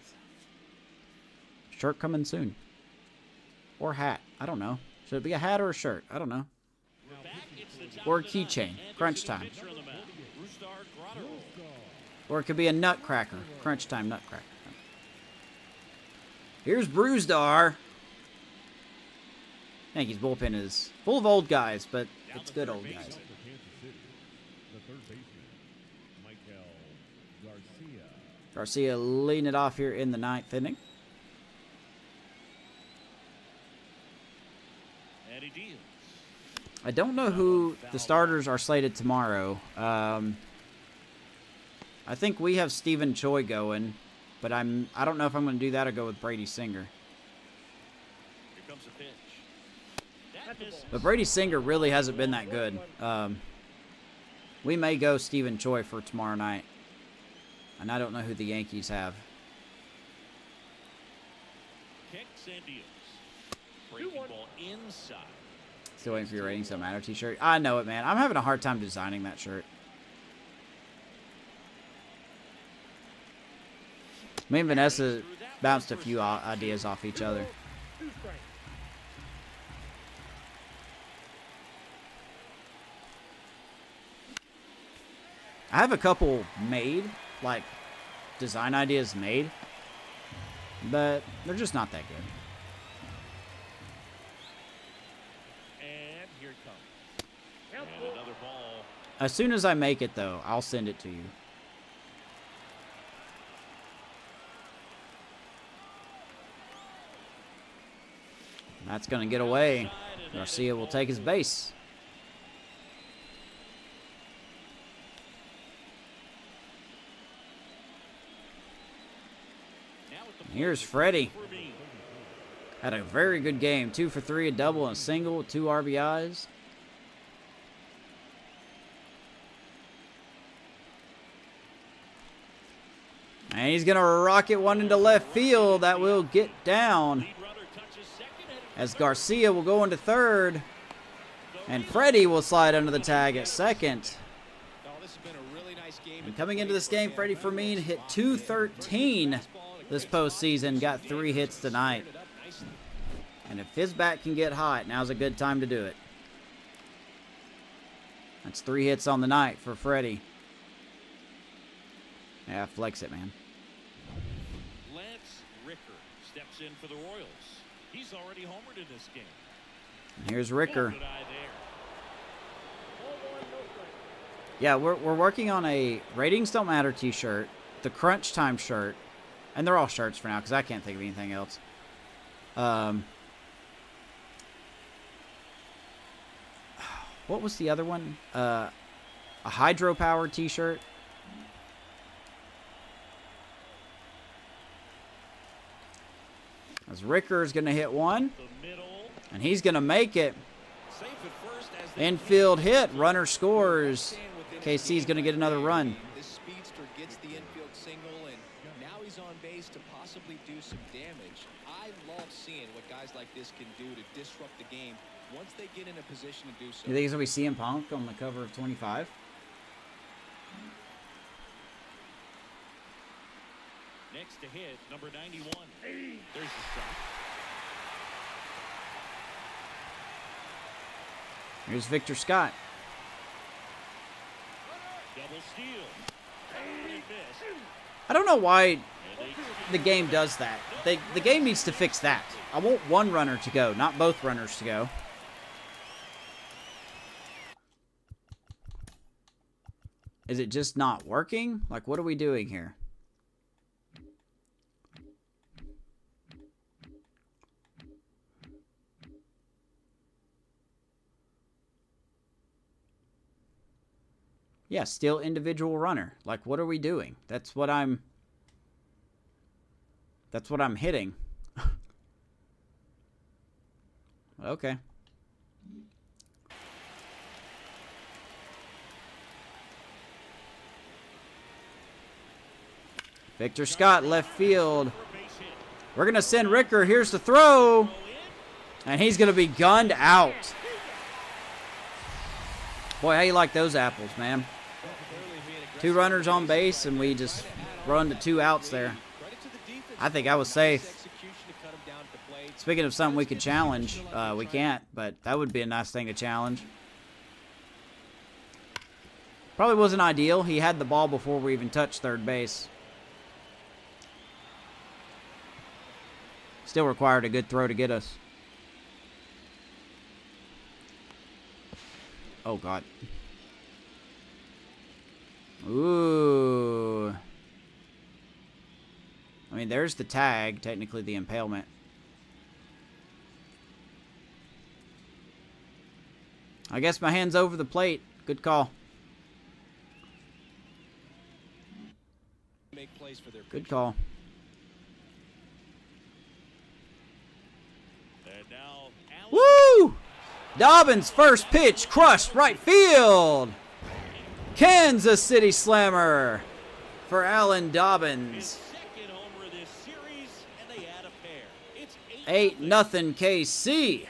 Shirt coming soon. Or hat. I don't know. Should it be a hat or a shirt? I don't know. We're back. It's the top Or a of the ninth. keychain. Anderson, Crunch the time. pitcher on the mound. Brusdar Grotto. Or it could be a nutcracker. Crunch time nutcracker. Here's Brusdar. Yankees bullpen is full of old guys, but Down it's the good third old base. guys. For Kansas City, the third baseman, Michael Garcia. Garcia leading it off here in the 9th inning. And he deals. I don't know who the starters are slated tomorrow. I think we have Stephen Choi going, but I don't know if I'm going to do that or go with Brady Singer. Here comes the pitch. That misses. But Brady Singer really hasn't been that good. We may go Stephen Choi for tomorrow night. And I don't know who the Yankees have. Kicks and deals. Breaking ball inside. Still waiting for your Ratings Don't Matter t-shirt. I know it, man. I'm having a hard time designing that shirt. Me and Vanessa bounced a few ideas off each other. 2 strikes. I have a couple made, like design ideas made, but they're just not that good. And here it comes. And another ball. As soon as I make it, though, I'll send it to you. That's going to get away. Garcia will take his base. Now at the Here's plate, Freddie. Vermeer. Had a very good game. 2 for 3, a double and a single, 2 RBIs. And he's going to rocket one into left field. That will get down. As Garcia will go into third. And Freddie will slide under the tag at second. And coming into this game, Freddie Fermin hit .213 this postseason. Got 3 hits tonight. And if his bat can get hot, now's a good time to do it. That's 3 hits on the night for Freddie. Yeah, flex it, man. Lance Ricker steps in for the Royals. He's already homered in this game. And here's Ricker. Good eye there. Yeah, we're working on a Ratings Don't Matter t-shirt, the Crunch Time shirt, and they're all shirts for now because I can't think of anything else. What was the other one? A hydro-powered t-shirt. As Ricker is going to hit one, and he's going to make it. Infield hit, runner scores. KC's going to get another run. This speedster gets the infield single, and now he's on base to possibly do some damage. I love seeing what guys like this can do to disrupt the game once they get in a position to do so. You think it's going to be CM Punk on the cover of 25? Next to hit, number 91. There's the strike. Here's Victor Scott. Double steal. Totally missed. I don't know why the game does that. The game needs to fix that. I want one runner to go, not both runners to go. Is it just not working? Like, what are we doing here? Yeah, still individual runner. Like, what are we doing? That's what I'm hitting. Okay. Victor Scott, left field. We're going to send Ricker. Here's the throw. And he's going to be gunned out. Boy, how you like those apples, man? 2 runners on base, and we just run to 2 outs there. I think I was safe. Speaking of something we could challenge, we can't, but that would be a nice thing to challenge. Probably wasn't ideal. He had the ball before we even touched third base. Still required a good throw to get us. Oh, God. Ooh. I mean, there's the tag, technically the impalement. I guess my hand's over the plate. Good call. Good call. And now Woo! Dobbins' first pitch crushed right field. Kansas City Slammer for Alan Dobbins. second homer of this series, and they add a pair. It's 8-0 KC.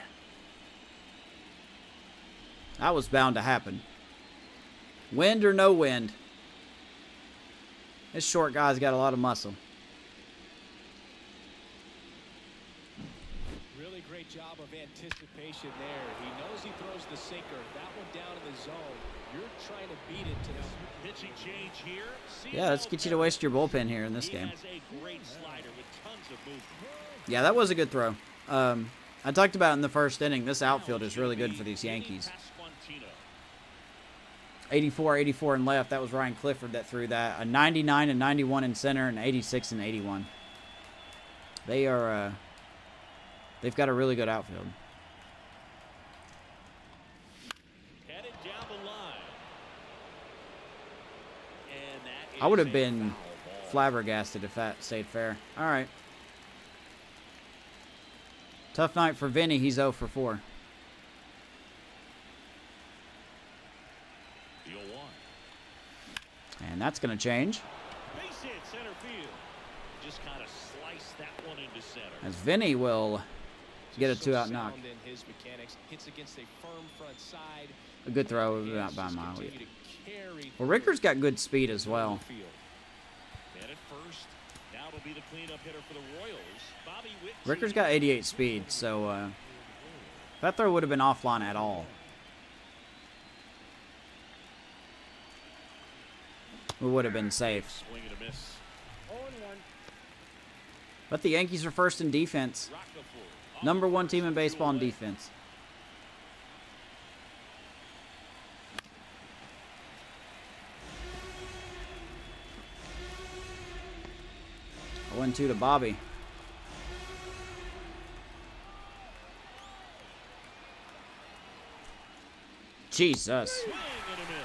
That was bound to happen. Wind or no wind. This short guy's got a lot of muscle. Really great job of anticipation there. He knows he throws the sinker. That one down in the zone. You're trying to beat it to the pitching change here. Yeah, let's get you to waste your bullpen here in this game. He has a great slider with tons of movement. Yeah, that was a good throw. I talked about in the first inning, this outfield is really good for these Yankees. 84 and left. That was Ryan Clifford that threw that. A 99 and 91 in center, and 86 and 81. They are, they've got a really good outfield. Headed down the line. And that is I would have a been foul ball. flabbergasted if that stayed fair. All right. Tough night for Vinny. He's 0 for 4. The 0-1. And that's going to change. Base hit center field. Just kind of sliced that one into center. As Vinny will get a two-out knock. In his mechanics, hits against a firm front side. A good throw, not by a mile. Well, Ricker's got good speed as well. And at first, now it'll be the cleanup hitter for the Royals. Bobby Witt. Ricker's got 88 speed, so that throw would have been offline at all. We would have been safe. Swing and a miss. But the Yankees are first in defense. Number 1 team in baseball in defense. I 1-2 to Bobby. Jesus. Swing and a miss.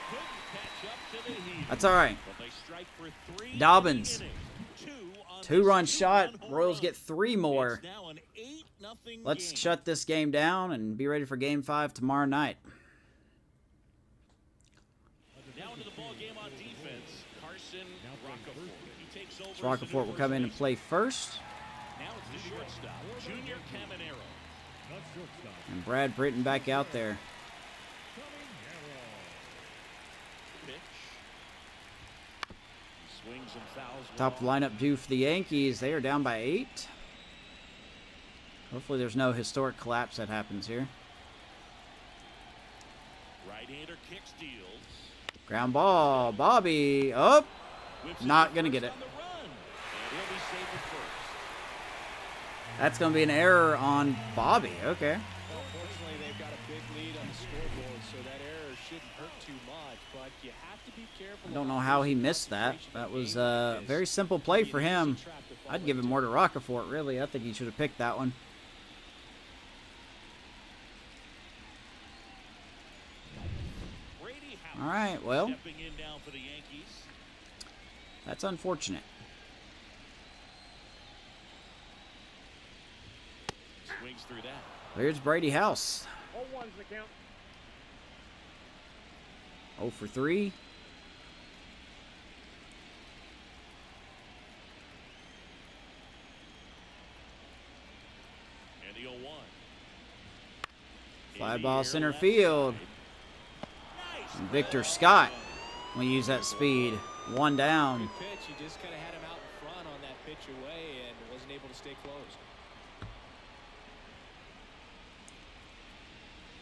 Couldn't catch up to the heat. That's all right. But they strike for 3 Dobbins. in the inning. 2 on 2-run this shot. 2-run home Royals run. get 3 more. It's now an 8-0 Let's game. shut this game down and be ready for Game 5 tomorrow night. Now into the ball game on defense. Carson Roccaforte. He takes over. So Roccaforte will come in and play first. Now it's the shortstop, Junior Caminero. And Brad Britton back out there. Pitch. He swings and fouls. Top one lineup due for the Yankees. They are down by 8. Hopefully there's no historic collapse that happens here. Right-hander kick steals. Ground ball. Bobby. Up. Whips Not to gonna first get it. on the run. And he'll be safe at first. That's going to be an error on Bobby. Okay. Well, fortunately, they've got a big lead on the scoreboard, so that error shouldn't hurt too much. But you have to be careful. I don't know how he missed that. That was a very simple play for him. I'd give it more to Roccaforte, really. I think he should have picked that one. Brady House All right, well, stepping in now for the Yankees. that's unfortunate. Swings through that. There's Brady House. 0-1's the count. 0 for 3. And the 0-1. Fly In the ball air, center left field. side. Nice And Victor ball. Scott will use that speed. 1 down. Good pitch. You just kind of had him out in front on that pitch away and wasn't able to stay close.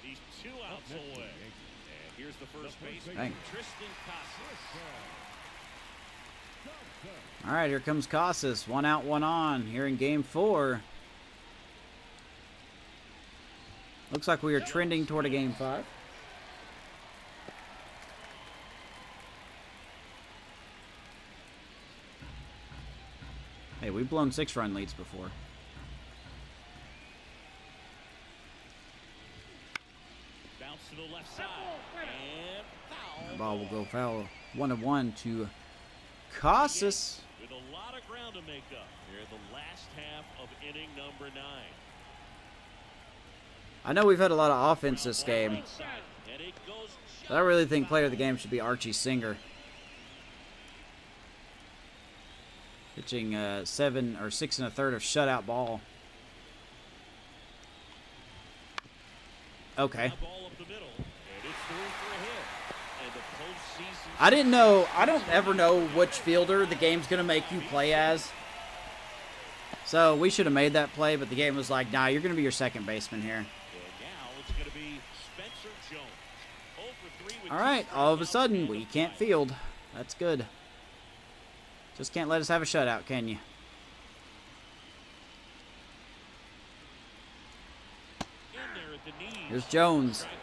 He's 2 outs away. And here's the first baseman, Dang. Tristan Casas. All right, here comes Casas. 1 out, 1 on here in Game 4. Looks like we are trending toward a Game 5. Hey, we've blown 6-run leads before. Bounce to the left side. And foul. The ball will go foul. 1-1 to Casas. With a lot of ground to make up here, the last half of inning number 9. I know we've had a lot of offense this game, And it goes but I really think player of the game should be Archie Singer. Pitching 7 or 6 1/3 of shutout ball. Okay. ball up the middle. And it's through for a hit. And the postseason. I didn't know. I don't ever know which fielder the game's going to make you play as. So we should have made that play, but the game was like, nah, you're going to be your second baseman here. And now it's going to be Spencer Jones. 0 for 3 with All 2 right, all of a strikeouts sudden, and we a can't fly. field. That's good. Just can't let us have a shutout, can you? In there at the knees. Here's Jones. Strike 1.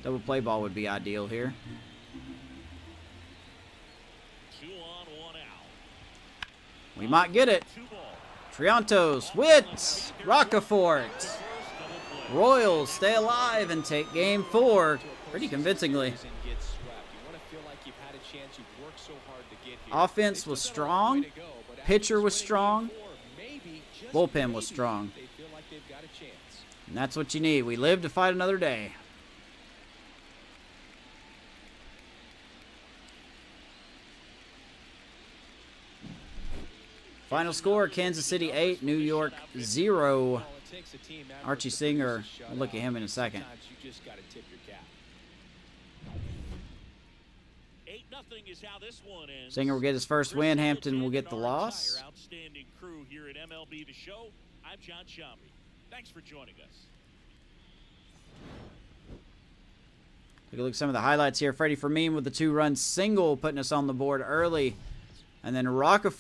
Double play ball would be ideal here. 2 on, 1 out. We might get it. 2 ball. Triantos, Witts, Roccaforte. First double play. Royals stay alive and take Game 4 pretty convincingly. And get swept. You want to feel like you've had a chance. You've worked so hard to get here. Offense They was still got a long strong. way to go, but after Pitcher this was winning strong. Game 4, maybe, just Bullpen was maybe, strong. They feel like they've got a chance. And that's what you need. We live to fight another day. Final score, Kansas City 8, New York 0. Archie Singer, we'll look at him in a second. You just got to tip your cap. 8-0 is how this one ends. Singer will get his first win. Hampton will get the loss. Outstanding crew here at MLB The Show. I'm John Shambi. Thanks for joining us. Take a look at some of the highlights here. Freddie Fermin with the 2-run single, putting us on the board early. And then Ricker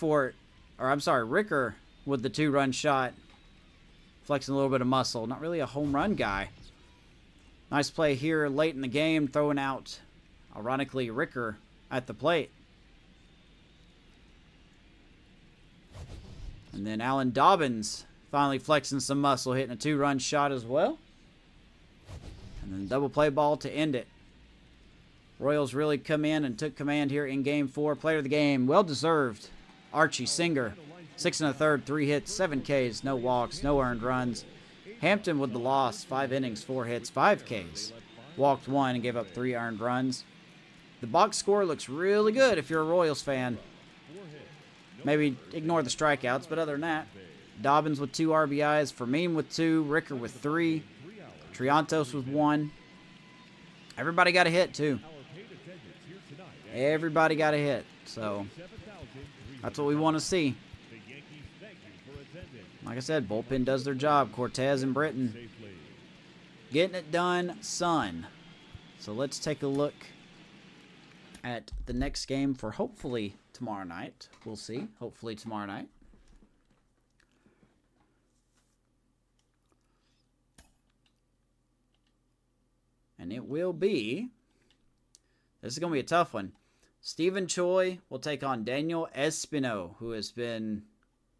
with the 2-run shot. Flexing a little bit of muscle. Not really a home run guy. Nice play here late in the game, throwing out, ironically, Ricker at the plate. And then Alan Dobbins finally flexing some muscle, hitting a 2-run shot as well. And then double play ball to end it. Royals really come in and took command here in Game 4. Player of the game, well-deserved, Archie Singer. 6 1/3, 3 hits, 7 Ks, no walks, no earned runs. Hampton with the loss, 5 innings, 4 hits, 5 Ks. Walked 1 and gave up 3 earned runs. The box score looks really good if you're a Royals fan. Maybe ignore the strikeouts, but other than that, Dobbins with 2 RBIs, Fermin with 2, Ricker with 3, Triantos with 1. Everybody got a hit, too. Everybody got a hit, so that's what we want to see. Like I said, bullpen does their job. Cortez and Britton getting it done, son. So let's take a look at the next game for hopefully tomorrow night. We'll see. Hopefully tomorrow night. And it will be, this is going to be a tough one. Stephen Choi will take on Daniel Espino, who has been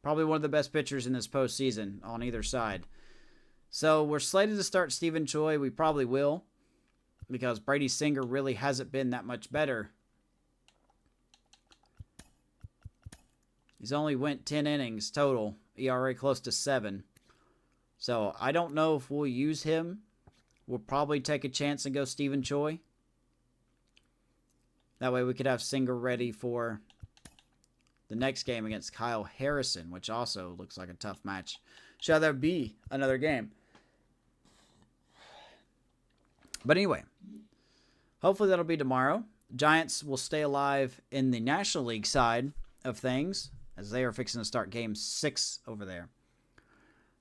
probably one of the best pitchers in this postseason on either side. So we're slated to start Stephen Choi. We probably will, because Brady Singer really hasn't been that much better. He's only went 10 innings total, ERA close to 7. So I don't know if we'll use him. We'll probably take a chance and go Stephen Choi. That way we could have Singer ready for the next game against Kyle Harrison, which also looks like a tough match. Shall there be another game? But anyway, hopefully that'll be tomorrow. Giants will stay alive in the National League side of things, as they are fixing to start Game 6 over there.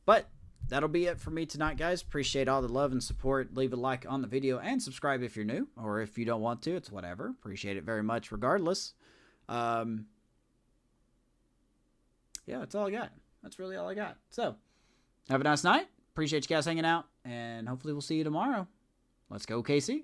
But that'll be it for me tonight, guys. Appreciate all the love and support. Leave a like on the video and subscribe if you're new, or if you don't want to, it's whatever. Appreciate it very much regardless. Yeah, that's all I got. That's really all I got. So, have a nice night. Appreciate you guys hanging out, and hopefully we'll see you tomorrow. Let's go, KC.